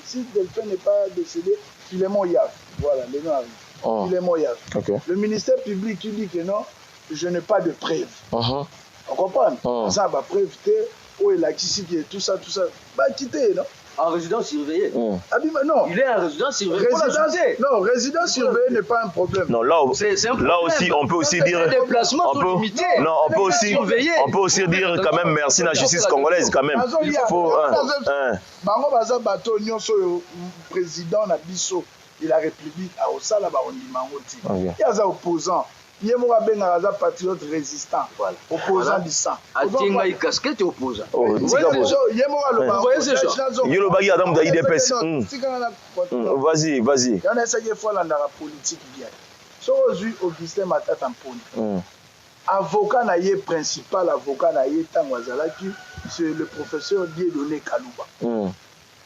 Speaker 4: Si Delphin n'est pas décédé, Philémon Yav. Voilà, les noms arrivent. Philémon Yav. Okay. Le ministère public qui dit que non, je n'ai pas de preuves. On comprend? Ça va preuve, où est l'activité et tout ça. Bah, quitter, non?
Speaker 5: En résidence surveillée.
Speaker 4: Non.
Speaker 5: Il est en résidence surveillée.
Speaker 4: Non, résidence surveillée n'est pas un problème.
Speaker 3: Non, là aussi, on peut aussi dire. On peut aussi dire quand même merci à la justice congolaise quand même. Il faut.
Speaker 4: Bango baza bato nyonso président na biso de la République a osala ba ondimangoti. Yaza opposant. Yemo abenga aza patriote résistant. Voilà. Opposant du sang.
Speaker 5: Atinga i casquette opposant.
Speaker 4: Yemo aloba.
Speaker 3: Yolo bagi adam da IDPS. Vas-y.
Speaker 4: On a essayé fois dans la politique bien. So aujourd'hui Augustin Matata Mponi. Avocat na ye principal avocat na ye Tangwazalaki, c'est le professeur Dieudonné Kalouba.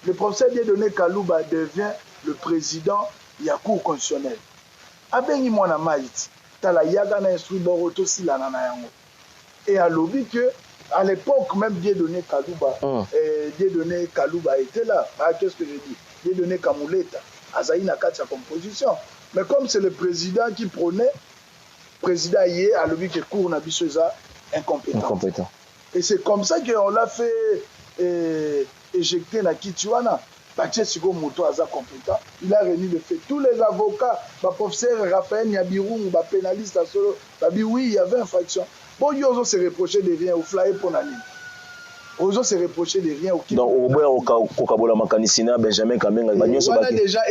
Speaker 4: Le professeur Dieudonné Kalouba devient le président de la Cour constitutionnelle. Abengi mwana maïti. Tala yaga na instruit boroto silana na yango. Et à lobby que à l'époque même Dieudonné Kalouba était là. Ah, qu'est-ce que je dis? Dieudonné Kamouleta, Azaï na sa composition. Mais comme c'est le président qui prônait, président hier à lobby que cour na bisoza incompétent. Et c'est comme ça qu'on l'a fait éjecter na Kituana. Siko Moto Aza compétent, il a réuni le fait. Tous les avocats, le professeur Raphaël Nyabirou, le pénaliste à Solo, oui, il y avait infraction. Bon, ils ont se reproché de rien au flyer pour la ligne. Ils ont se reproché de rien au Kiko.
Speaker 3: Donc, au Kokabola Makanisina, Benjamin Kamenga,
Speaker 4: on a déjà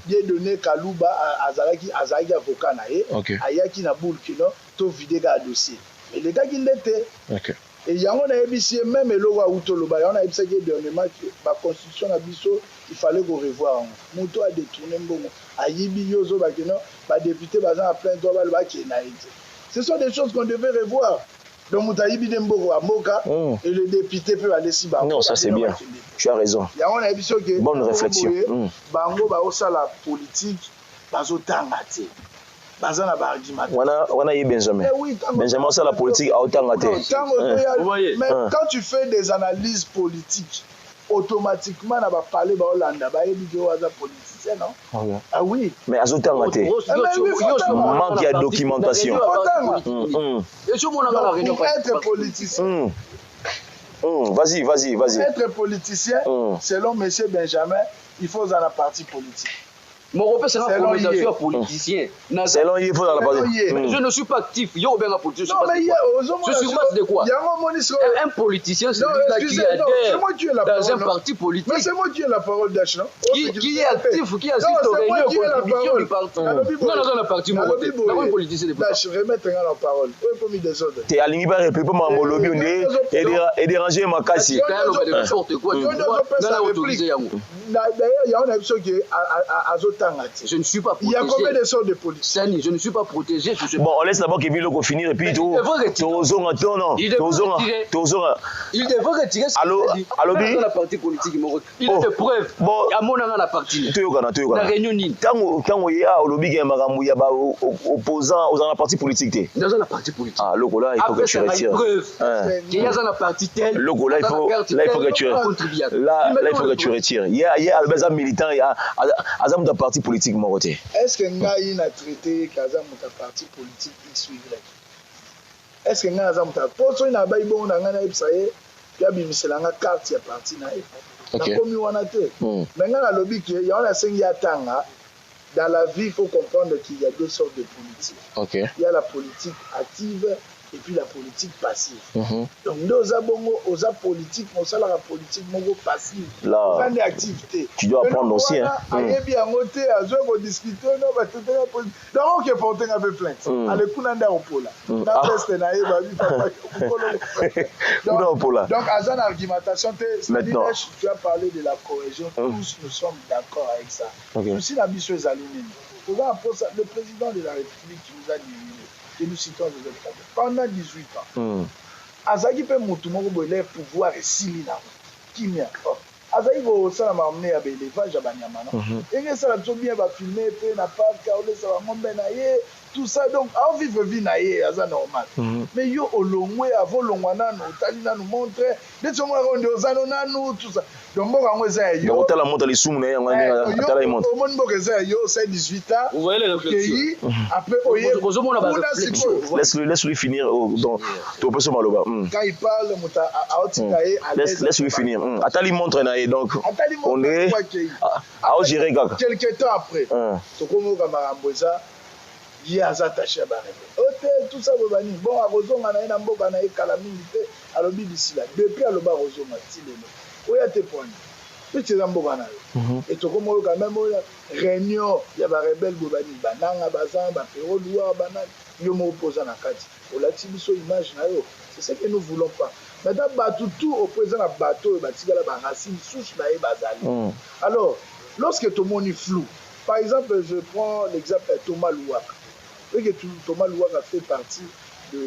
Speaker 4: Dieudonné Kalouba, Azaraki avocat, Ayaki Naboul, qui n'a vidé le dossier. Mais les gars qui l'étaient. Et il y a un ABC, même le roi Outoloba, on a ABC dernièrement que la constitution a biso, il fallait qu'on revoie. Mouto a détourné Mbongo. Ayibi Yozo, les députés à plein droit, ce sont des choses qu'on devait revoir. Donc Moutayibi Dembogo à Moka et le député peut aller si bas.
Speaker 3: Non, ça c'est bien. Tu as raison.
Speaker 4: Il y a un ABC que
Speaker 3: bonne réflexion.
Speaker 4: Bango ba osa la politique, bazo tangate.
Speaker 3: On a eu Benjamin. Benjamin, c'est la politique à autant gâté.
Speaker 4: Mais quand tu fais des analyses politiques, automatiquement, on va parler de Hollande, politicien, non? Ah oui.
Speaker 3: Mais à autant gâté. Manque de documentation.
Speaker 4: Pour être politicien.
Speaker 3: Vas-y.
Speaker 4: Être politicien, selon M. Benjamin, il faut dans la partie politique.
Speaker 5: Mon repère, c'est une conversation politicien.
Speaker 3: Selon il faut dans la partie.
Speaker 5: Je ne suis pas actif. Je suis bien politicien. Je suis base de quoi? Un politicien, c'est lui qui adhère dans un parti politique.
Speaker 4: Mais c'est moi qui ai la parole d'H, non?
Speaker 5: Qui est actif, qui assiste aux réunions de contribution du parti. Non, dans le parti, mon repère. Dans un politicien,
Speaker 4: je remets la parole.
Speaker 3: Tu as l'ingénieur répété pour mon lobby et déranger ma casse.
Speaker 5: N'importe quoi.
Speaker 4: D'ailleurs, il y a une option qui est à
Speaker 5: je ne suis pas protégé.
Speaker 4: Il y a combien de sortes de police?
Speaker 5: Je ne suis pas protégé.
Speaker 3: Bon, on laisse d'abord Kevin Loko finir et puis tout.
Speaker 5: Il devrait retirer dans la partie politique. Il a des preuves. Il y a mon dans la partie. La réunion Nîmes.
Speaker 3: Quand il y a au lobby, il y a opposants dans la partie politique.
Speaker 5: Dans la partie politique.
Speaker 3: Ah, Loko là, il faut que tu retires.
Speaker 5: Il y a dans la partie telle.
Speaker 3: Loko là, il faut que tu retires. Là, il faut que tu retires. Il y a un militant, il y a un parti politique.
Speaker 4: Est-ce que Ngaï a traité Kazam un parti politique X ou Y? Est-ce que Ngaï a traité? Pour ça, il y a un bail bon dans un ipsaïe, il y a un carte de parti naïf. Comme il y a un thé. Maintenant, le lobby, il y a un cinq tanga. Dans la vie, il faut comprendre qu'il y a deux sortes de politiques. Il y a la politique active et puis la politique passive. Donc, nous avons politique, on a la politique passive.
Speaker 3: Là,
Speaker 4: on a activité.
Speaker 3: Tu dois apprendre aussi.
Speaker 4: Donc, on est porté un peu plainte. Allez, Kunanda au pôle. Donc, à une argumentation, tu as parlé de la cohésion. Tous nous sommes d'accord avec ça. Aussi, la mission est alignée. Le président de la République qui nous a dit que nous citons les autres pendant 18 ans. Azaki peut monter pouvoir et Silina. Qui m'a Azaki va ça m'a amené à l'élevage à Banyamana. Et ça l'a bien va filmer, n'a pas ça va m'emmener tout ça. Donc, on vit vie naïe, c'est normal. Mais yo au long à volongwana no talina nous montre des gens nous tout ça. Donc bon on est yo
Speaker 3: la monte les soum né on monte.
Speaker 4: Au monde bokeza yo c'est 18 ans.
Speaker 5: Vous voyez les réflexions.
Speaker 4: Après
Speaker 3: laisse-lui finir donc tu peux se maloba.
Speaker 4: Quand il parle muta aotikae
Speaker 3: laisse-lui finir. Atali montre naïe donc on est à gérer gaga.
Speaker 4: Quelque temps après. To comme Kamaramboza il a attaché à Barré. Tout ça, bon, à Roson, on a un mboka na calamité, à l'objet d'ici là. Depuis à l'objet Roson, où y a tes points. Petit mboka na. Et tout comme quand même, réunion, il y a des rebelles, banana, bazan, bapéro, loua, banane, il y a un opposant à Kati. On l'a dit, image, c'est ce que nous ne voulons pas. Maintenant, tout au présent, le bateau, la racine, souche, bazali. Alors, lorsque tout le monde est flou, par exemple, je prends l'exemple de Thomas Louak. Que Thomas Louak a fait partie de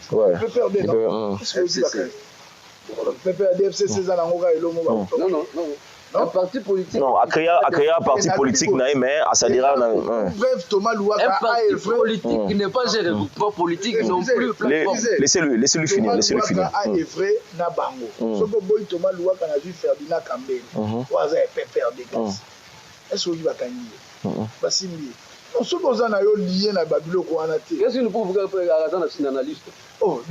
Speaker 4: PPRD, non? PPRD, FCC,
Speaker 5: non. Un parti politique.
Speaker 3: Non, à créer un parti politique, mais à ça dira.
Speaker 4: Bref, Thomas Louak
Speaker 5: a un parti politique qui n'est pas un regroupement politique non plus.
Speaker 3: Laissez-lui finir.
Speaker 4: Thomas Louak a œuvré na bango. Ce que Thomas Louak a vu Ferdinand Kambé. Ou à PPRD. Est-ce que vous avez on se pose à lié à Babylone.
Speaker 5: Qu'est-ce que nous pouvons faire après un analyste?
Speaker 4: Oh,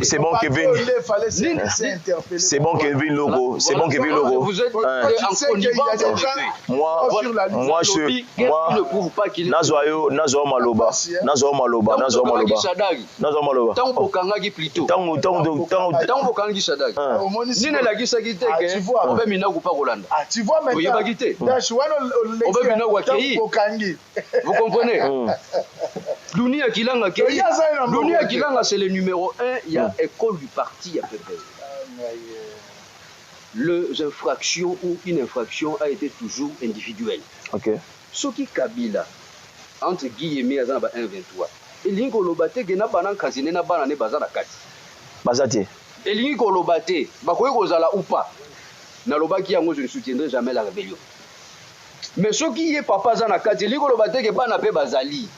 Speaker 3: c'est bon Kevin. C'est bon Kevin Logo. C'est bon Kevin Logo.
Speaker 5: Vous êtes en connivence.
Speaker 3: Moi je
Speaker 5: prouve pas qu'il est
Speaker 3: Nazo Maloba.
Speaker 5: Tant Bokangaki plutôt. Tant Bokangi Sadagi. Nina la gisaki teke. On va mina ou pas Rolanda.
Speaker 4: Tu vois maintenant.
Speaker 5: Vous comprenez? Dunia Kilanga, c'est le numéro 1. Il y a école du parti, il y a PPS. Les infractions ou une infraction a été toujours individuelle. Ce qui Kabila, entre guillemets, à 1,23. Et l'ingo lobate, gena banan kazine na banane bazana kati.
Speaker 3: Bazate.
Speaker 5: Et l'ingo lobate, bakoye kozala ou pas. Na lobaki yango je ne soutiendrai jamais la rébellion. Mais ce qui est papa zana kati, l'ingo lobate ke bana pe bazali.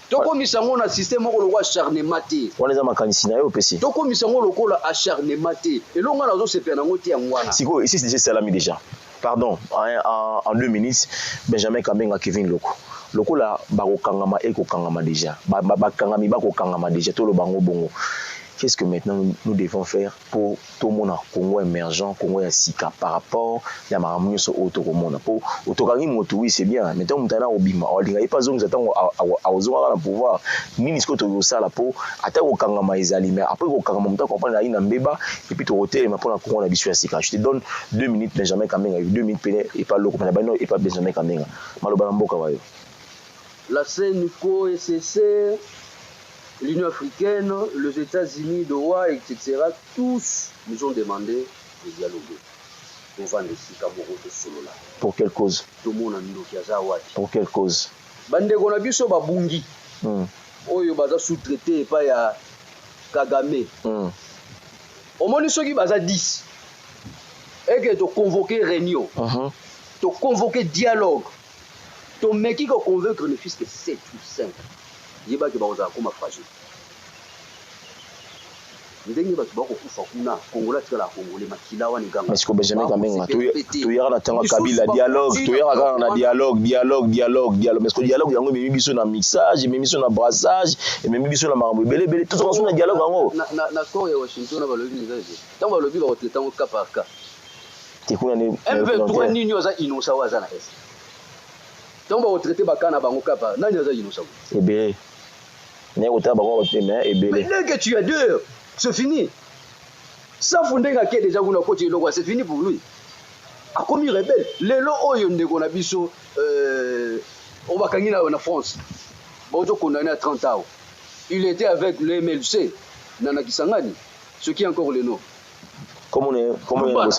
Speaker 5: Toko misango na système moko lokwa acharnement te.
Speaker 3: Wana za makanisi na yo pesi.
Speaker 5: Toko misango lokola acharnement te. Et longa nazo sepena ngo te ngwana.
Speaker 3: Siko ici c'est déjà salami déjà. Pardon, en 2 minutes, Benjamin Kambenga Kevin Loko. Lokola bako kangama eko kangama déjà. Ba kangami bako kangama déjà to lo bango bongo. qu'est-ce que maintenant nous devons faire pour tout le monde à Congo émergent, Congo à Sika par rapport à ma ramune sur auto monde pour autogani moto oui c'est bien mais tant mutana obima olinga ipa zongo zatango a ozonga na pouvoir nini ce que to yosala po ata ko kangama ezali mais après ko kangama muta comprendre ina mbeba et puis to hotel mais pour na Congo na biso ya Sika je te donne 2 minutes Benjamin Kamenga 2 minutes pene et pas loko na bano et pas Benjamin Kamenga maloba mboka wayo
Speaker 5: la CENUCO SCC l'Union africaine, les États-Unis, l'OA, etc., tous nous ont demandé de dialoguer. Pour vendre ici Kamoro de Solola.
Speaker 3: Pour quelle cause?
Speaker 5: Tout le monde a mis le
Speaker 3: Pour quelle cause?
Speaker 5: Bande Gonabiso Babungi. Oyo baza sous-traité pas ya Kagame. Au moins ceux qui baza 10. Et que tu convoquer réunion. Tu convoquer dialogue. Tu mec qui convaincre ne fils que 7 ou 5. Yeba ke baoza koma fragile. Ndenge batu bako kufa kuna Kongola tikala Kongolais makila wani gamba.
Speaker 3: Est-ce que Benjamin Kamenga tu yara na tanga Kabila dialogue, tu yara na dialogue. Mais ce que dialogue yango memi biso na mixage, memi biso na brassage, et memi biso na marambo belé tout ça na dialogue yango.
Speaker 5: Na corps ya Washington na balobi nzaje. Tango balobi ba retraiter en cas par cas.
Speaker 3: Tikuna ni
Speaker 5: M23 nini oza inosa waza na est. Tango ba retraiter bakana bango kapa nani oza inosa.
Speaker 3: Ebele. Mais
Speaker 5: que tu as deux, c'est fini. Ça fondé que déjà vous côté le c'est fini pour lui. A comme il rebelle, les lots oyo ndeko na biso on va gagner en France. Bon condamné à 30 ans. Il était avec le MLC Nana Kisangani, ce qui est encore le nom.
Speaker 3: Comment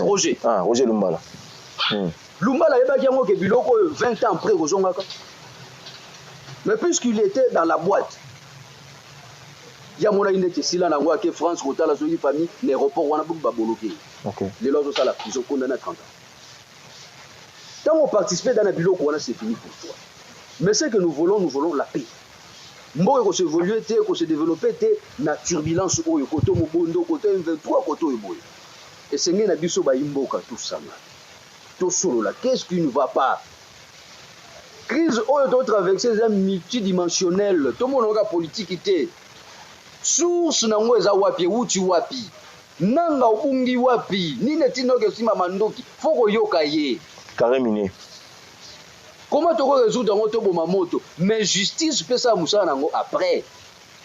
Speaker 5: Roger.
Speaker 3: Ah, Roger Lumbala.
Speaker 5: Lumbala eba ki yango ke biloko 20 ans après Rozongaka. Mais puisqu'il était dans la boîte ya mona indete sila na ngwa ke France kota la soki famille l'aéroport wana buku ba bloqué. OK. Les lois ça la prison condamné à 30 ans. Tant on participe dans la biloko wana c'est fini pour toi. Mais ce que nous voulons la paix. Mboka ko se évoluer té ko se développer té na turbulence oyo koto mobondo koto M23 koto eboy. Et c'est ngena biso ba imboka tout ça. Tout solo là, qu'est-ce qui ne va pas? Crise oyo to traverser un multidimensionnel. Tout monde nga politiqueité. Source na ngweza wapi uchi wapi nanga ubungi wapi nine tinoke sima mandoki foko yoka ye
Speaker 3: carrément
Speaker 5: comment to résoudre ngoto boma moto mais justice peut ça musana nango après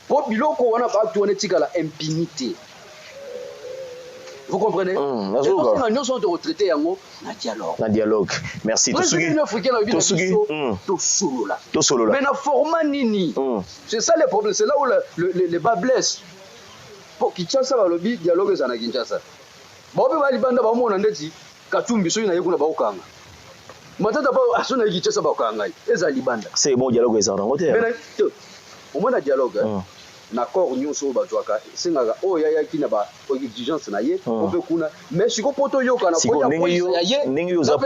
Speaker 5: po biloko wana ba tu on etika la impunité. Vous comprenez? Nous sommes retraités yango na dialogue.
Speaker 3: Merci.
Speaker 5: Tout solo là. Mais na format nini? C'est ça le problème. C'est là où le bas blesse. Pour Kinshasa ba lobi dialogue za na Kinshasa. Ba obe ba libanda ba mona ndeti Katumbi so na yekuna ba okanga. Matata ba asona Kinshasa ba okanga. Eza libanda.
Speaker 3: C'est bon dialogue za rango te.
Speaker 5: Mais au moins na dialogue. D'accord nyonso bazwaka sengaka oyo yaki na ba exigence na ye ope kuna mais siko poto yoka na ko ya
Speaker 3: ndenge yoza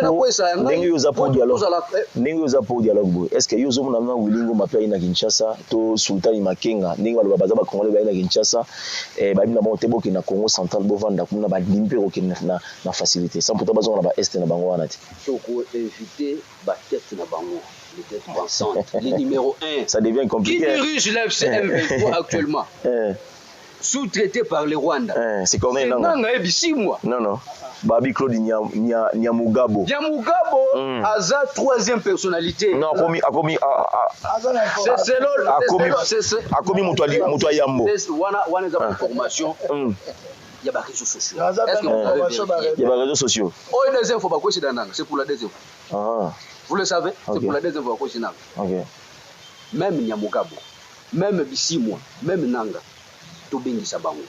Speaker 3: po dialogue est-ce que yozo mona wilingo mapia na Kinshasa to Sultani Makenga ndenge baloba baza ba Congolais ba na Kinshasa ba bina ba teboki na Congo central bovanda kuna ba limpe ko na facilité sans pourtant bazona ba est na bango wana ti
Speaker 5: to ko éviter ba tête na bango les têtes pensantes les numéro 1
Speaker 3: ça devient compliqué
Speaker 5: qui dirige l'FCM23 actuellement sous-traité par le Rwanda
Speaker 3: c'est Corneille
Speaker 5: Nanga ebisimwa
Speaker 3: non Babi Claude Nyamugabo
Speaker 5: Aza troisième personnalité
Speaker 3: non akomi muto yambo
Speaker 5: wana za formation il y a des réseaux sociaux.
Speaker 3: Il y a des réseaux sociaux.
Speaker 5: Oh, des infos pas quoi c'est dans c'est pour la deuxième. Vous le savez, c'est pour la deuxième fois quoi c'est dans. Même Nyamugabo, même Bisimwa, même Nanga, to bengisa bango.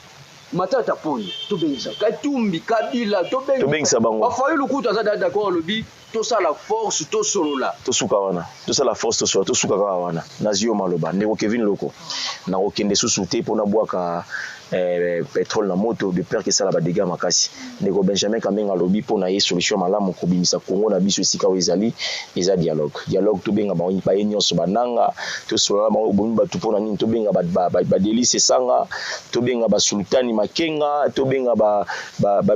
Speaker 5: Matata Poni, to bengisa. Katumbi, Kabila, to
Speaker 3: bengisa bango.
Speaker 5: Ba fayu lukuta za d'accord le bi, to ça la force, to solo là.
Speaker 3: To suka wana. To ça la force, to solo, to suka wana. Nazio maloba, ndeko Kevin Loko. Na okende susute pona bwaka pétrole na moto de peur que ça la ba dégâts makasi ndeko Benjamin Kamenga lobi pona ye solution malamu ko bimisa Congo na biso esika ezali eza dialogue to benga ba nyonso bananga to sola ba bomba to pona nini to benga ba delice sanga to benga ba Sultani Makenga to benga ba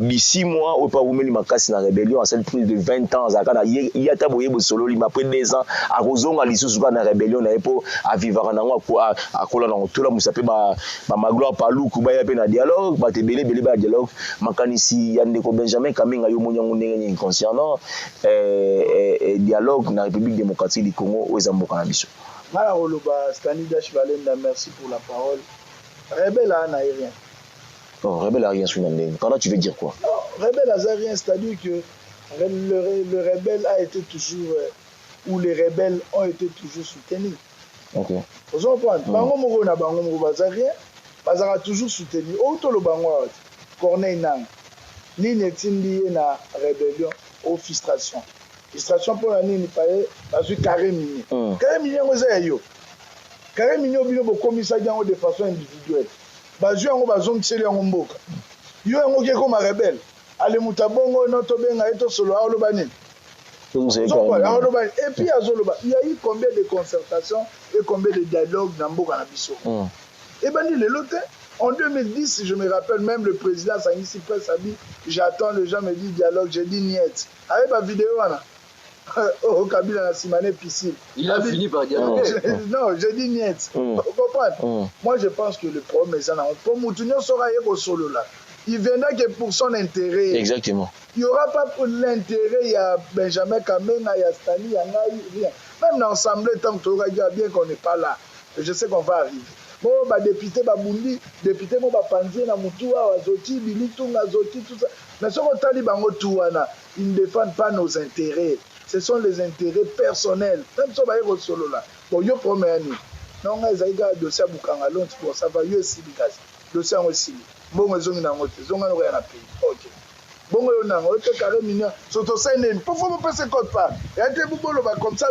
Speaker 3: Bisimwa o pa umeli makasi na rébellion à celle plus de 20 ans azaka na yata boye bosolo li après 2 ans akozonga lisusu ka na rébellion na epo a vivre na ngo akola na tola musape ba magloire paluku ba ya pe na dialogue ba te belé ba dialogue makanisi ya ndeko Benjamin Kamenga yo monyango ndenge inconscient non dialogue na République démocratique du Congo aux amboka na biso.
Speaker 4: Mala Oloba Stanislas Balenda, merci pour la parole. Rebelle n'a rien.
Speaker 3: Non, rebelle n'a rien sur l'année. Quand tu veux dire quoi?
Speaker 4: Non, rebelle n'a rien, c'est-à-dire que le rebelle a été toujours, ou les rebelles ont été toujours soutenus.
Speaker 3: Ok.
Speaker 4: Vous comprenez? Bango moko na bango moko bazarien, bazara toujours soutenu. Auto le bango Corneille Nang, ni netindi na rébellion ou frustration. Frustration pour la nini paye, parce que carré minier. Carré minier ngoza yo. Carré minier obino bo commissariat de façon individuelle. Bazu yango bazongitseli yango mboka. Yo yango ke comme rebelle. Ale mutabongo noto benga eto solo a loba nini. Et puis il y a eu combien de concertations et combien de dialogues dans mboka na biso. Et ben le lote en 2010, je me rappelle même le président Sangisi Presse a dit j'attends, les gens me disent dialogue, j'ai dit niet. Avec ma vidéo là. Au Kabila na Simane Piscine.
Speaker 5: Il a fini par dialoguer.
Speaker 4: Non, j'ai dit niet. Vous comprenez? Moi je pense que le problème est ça. On peut moutonner sera au solo là. Il viendra que pour son intérêt.
Speaker 3: Exactement.
Speaker 4: Il n'y aura pas pour l'intérêt, il y a Benjamin Kamenga, il y a Stani, il y a rien. Même dans l'Assemblée, tant que tu regardes bien qu'on n'est pas là, je sais qu'on va arriver. Bon, député Babundi, député Mobapanzi, Namoutoua, Azoti, Bilitung, Azoti, tout ça. Mais ce qu'on t'a dit, ils ne défendent pas nos intérêts. Ce sont les intérêts personnels. Même si on va y aller solo là. Bon, il y a premier année. Non, il y a un dossier à Boukangalon, pour ça va y aller aussi. Dossier à aussi. Bon, ils ont un autre, ils ont un autre pays. Ok. Bon, on a un autre carré mignon. Surtout ça, il ne faut pas se compte pas. Il y a des boubolos comme ça,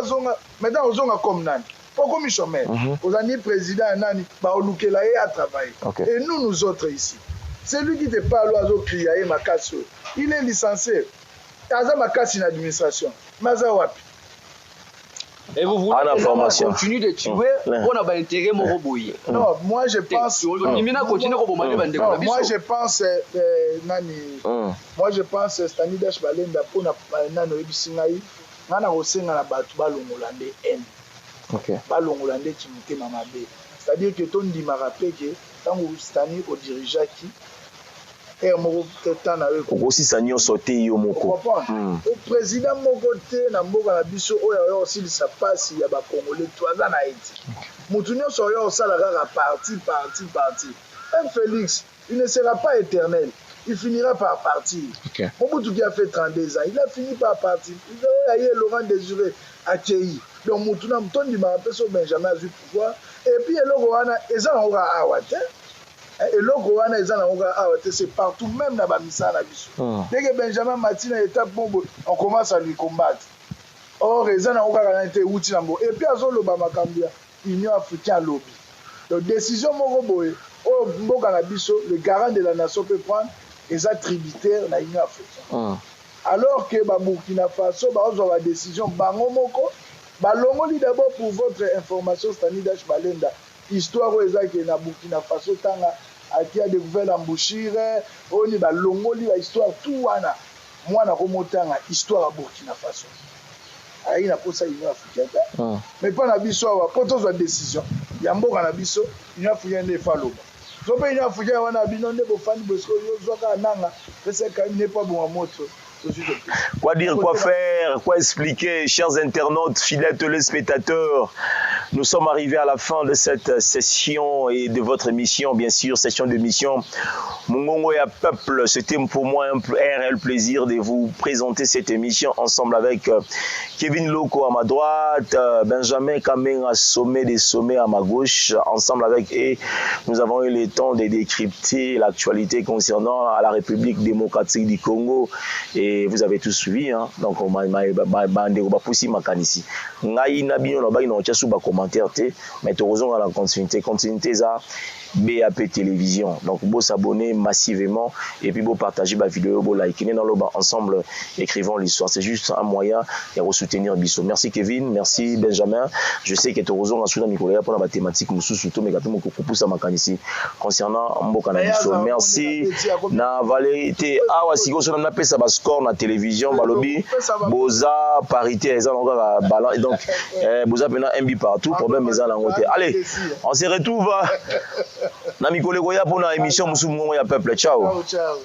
Speaker 4: maintenant, ils ont un comme nan. Pourquoi ils sont maîtres? Aux années président, Nani, Baoulukela a travaillé. Et nous autres ici. C'est lui qui te parle à l'oiseau crier, Makasso. Il est licencié. Aza Makassi in administration. Maza wapi.
Speaker 5: Et vous voulez continuer de tuer pour avoir intérêt mon robot.
Speaker 4: Non, moi je pense. Moi je pense Stanislas Balenda pour nano ebisingai ngana osenga na batu balongolande N.
Speaker 3: OK.
Speaker 4: Balongolande kimute mamabe. C'est-à-dire que ton dit m'a rappelé que tant que Stani au dirigeant qui et moko tetana eko
Speaker 3: aussi sanyo sauté yo moko.
Speaker 4: Le président moko te na mboka na biso oyo aussi sa passe ya ba congolais toaza na Haïti. Mutunyo soyo sala kaka parti. Un Félix, il ne sera pas éternel. Il finira par partir. Mobutu qui a fait 32 ans, il a fini par partir. Il a eu Laurent Désiré accueilli. Donc Mutuna Mtondi m'a rappelé sur Benjamin a eu pouvoir. Et puis le Rwanda, ils ont awate. Et le Rwanda, ils ont awate. C'est partout, même dans Bamissa na biso. Dès que Benjamin Matina est à Bombo, on commence à lui combattre. Or, ils ont été outils. Et puis, ils ont le Bamakambia, Union africaine lobby. Donc, décision Moroboé, au Mboka na biso, le garant de la nation peut prendre. Ils sont tributaires de l'Union africaine. Alors que Burkina Faso, ils ont la décision, Bangomoko, Balongoli d'abord pour votre information, Stanislas Balenda, histoire où ils ont Burkina Faso, qui a découvert l'embouchure, on y a Longoli, la histoire, tout wana. Moi, je remonte à l'histoire à Burkina Faso. Il y a pour ça l'Union africaine. Mais pas la biso, pour toutes les décisions. Il y a un bon cannabis, l'Union africaine n'est pas l'eau. Je peux y africaine, on a bien de fan parce que je sais qu'il n'est pas bon à moto.
Speaker 3: Quoi dire, quoi faire, quoi expliquer, chers internautes, fidèles téléspectateurs. Nous sommes arrivés à la fin de cette session et de votre émission, bien sûr, session d'émission Mungongo ya Peuple. C'était pour moi un réel plaisir de vous présenter cette émission ensemble avec Kevin Loko à ma droite, Benjamin Kamenga, sommet des sommets à ma gauche. Ensemble avec eux, nous avons eu le temps de décrypter l'actualité concernant la République démocratique du Congo. Et vous avez tous suivi, hein? Donc, on m'a poussé ma canisse. Ngai nabino na ba ino tia suba commentaire te, mais tu raison à la continuité ça BAP télévision. Donc, vous s'abonner massivement et puis vous partager ma vidéo, vous liker. Kine Naloba, ensemble, écrivons l'histoire. C'est juste un moyen de soutenir Bisso. Merci Kevin, merci Benjamin. Je sais que tu as raison, pour la thématique, surtout, mais concernant Mboka na Bisso. Merci. Na Valérie, awa siko so na pesa ba score na télévision balobi boza parité eza na balance donc boza pena MB partout problème eza na ngote. Allez, on se retrouve na mikolo ko ya pona émission musu mongo ya peuple. Ciao. Ciao.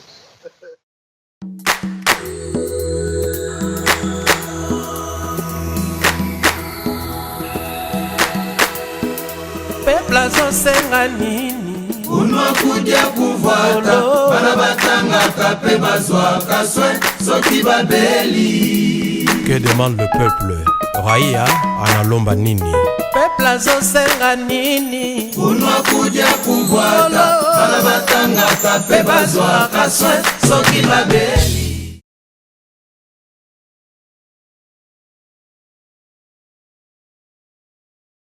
Speaker 1: Peuple azosenga nini
Speaker 2: unwa kudia kufuata bana batangaka pe bazwaka soin soki babeli.
Speaker 1: Que demande le peuple? Raia analomba nini? Peuple azosenga nini
Speaker 2: unwa kudia kufuata bana batangaka pe bazwaka soin soki babeli.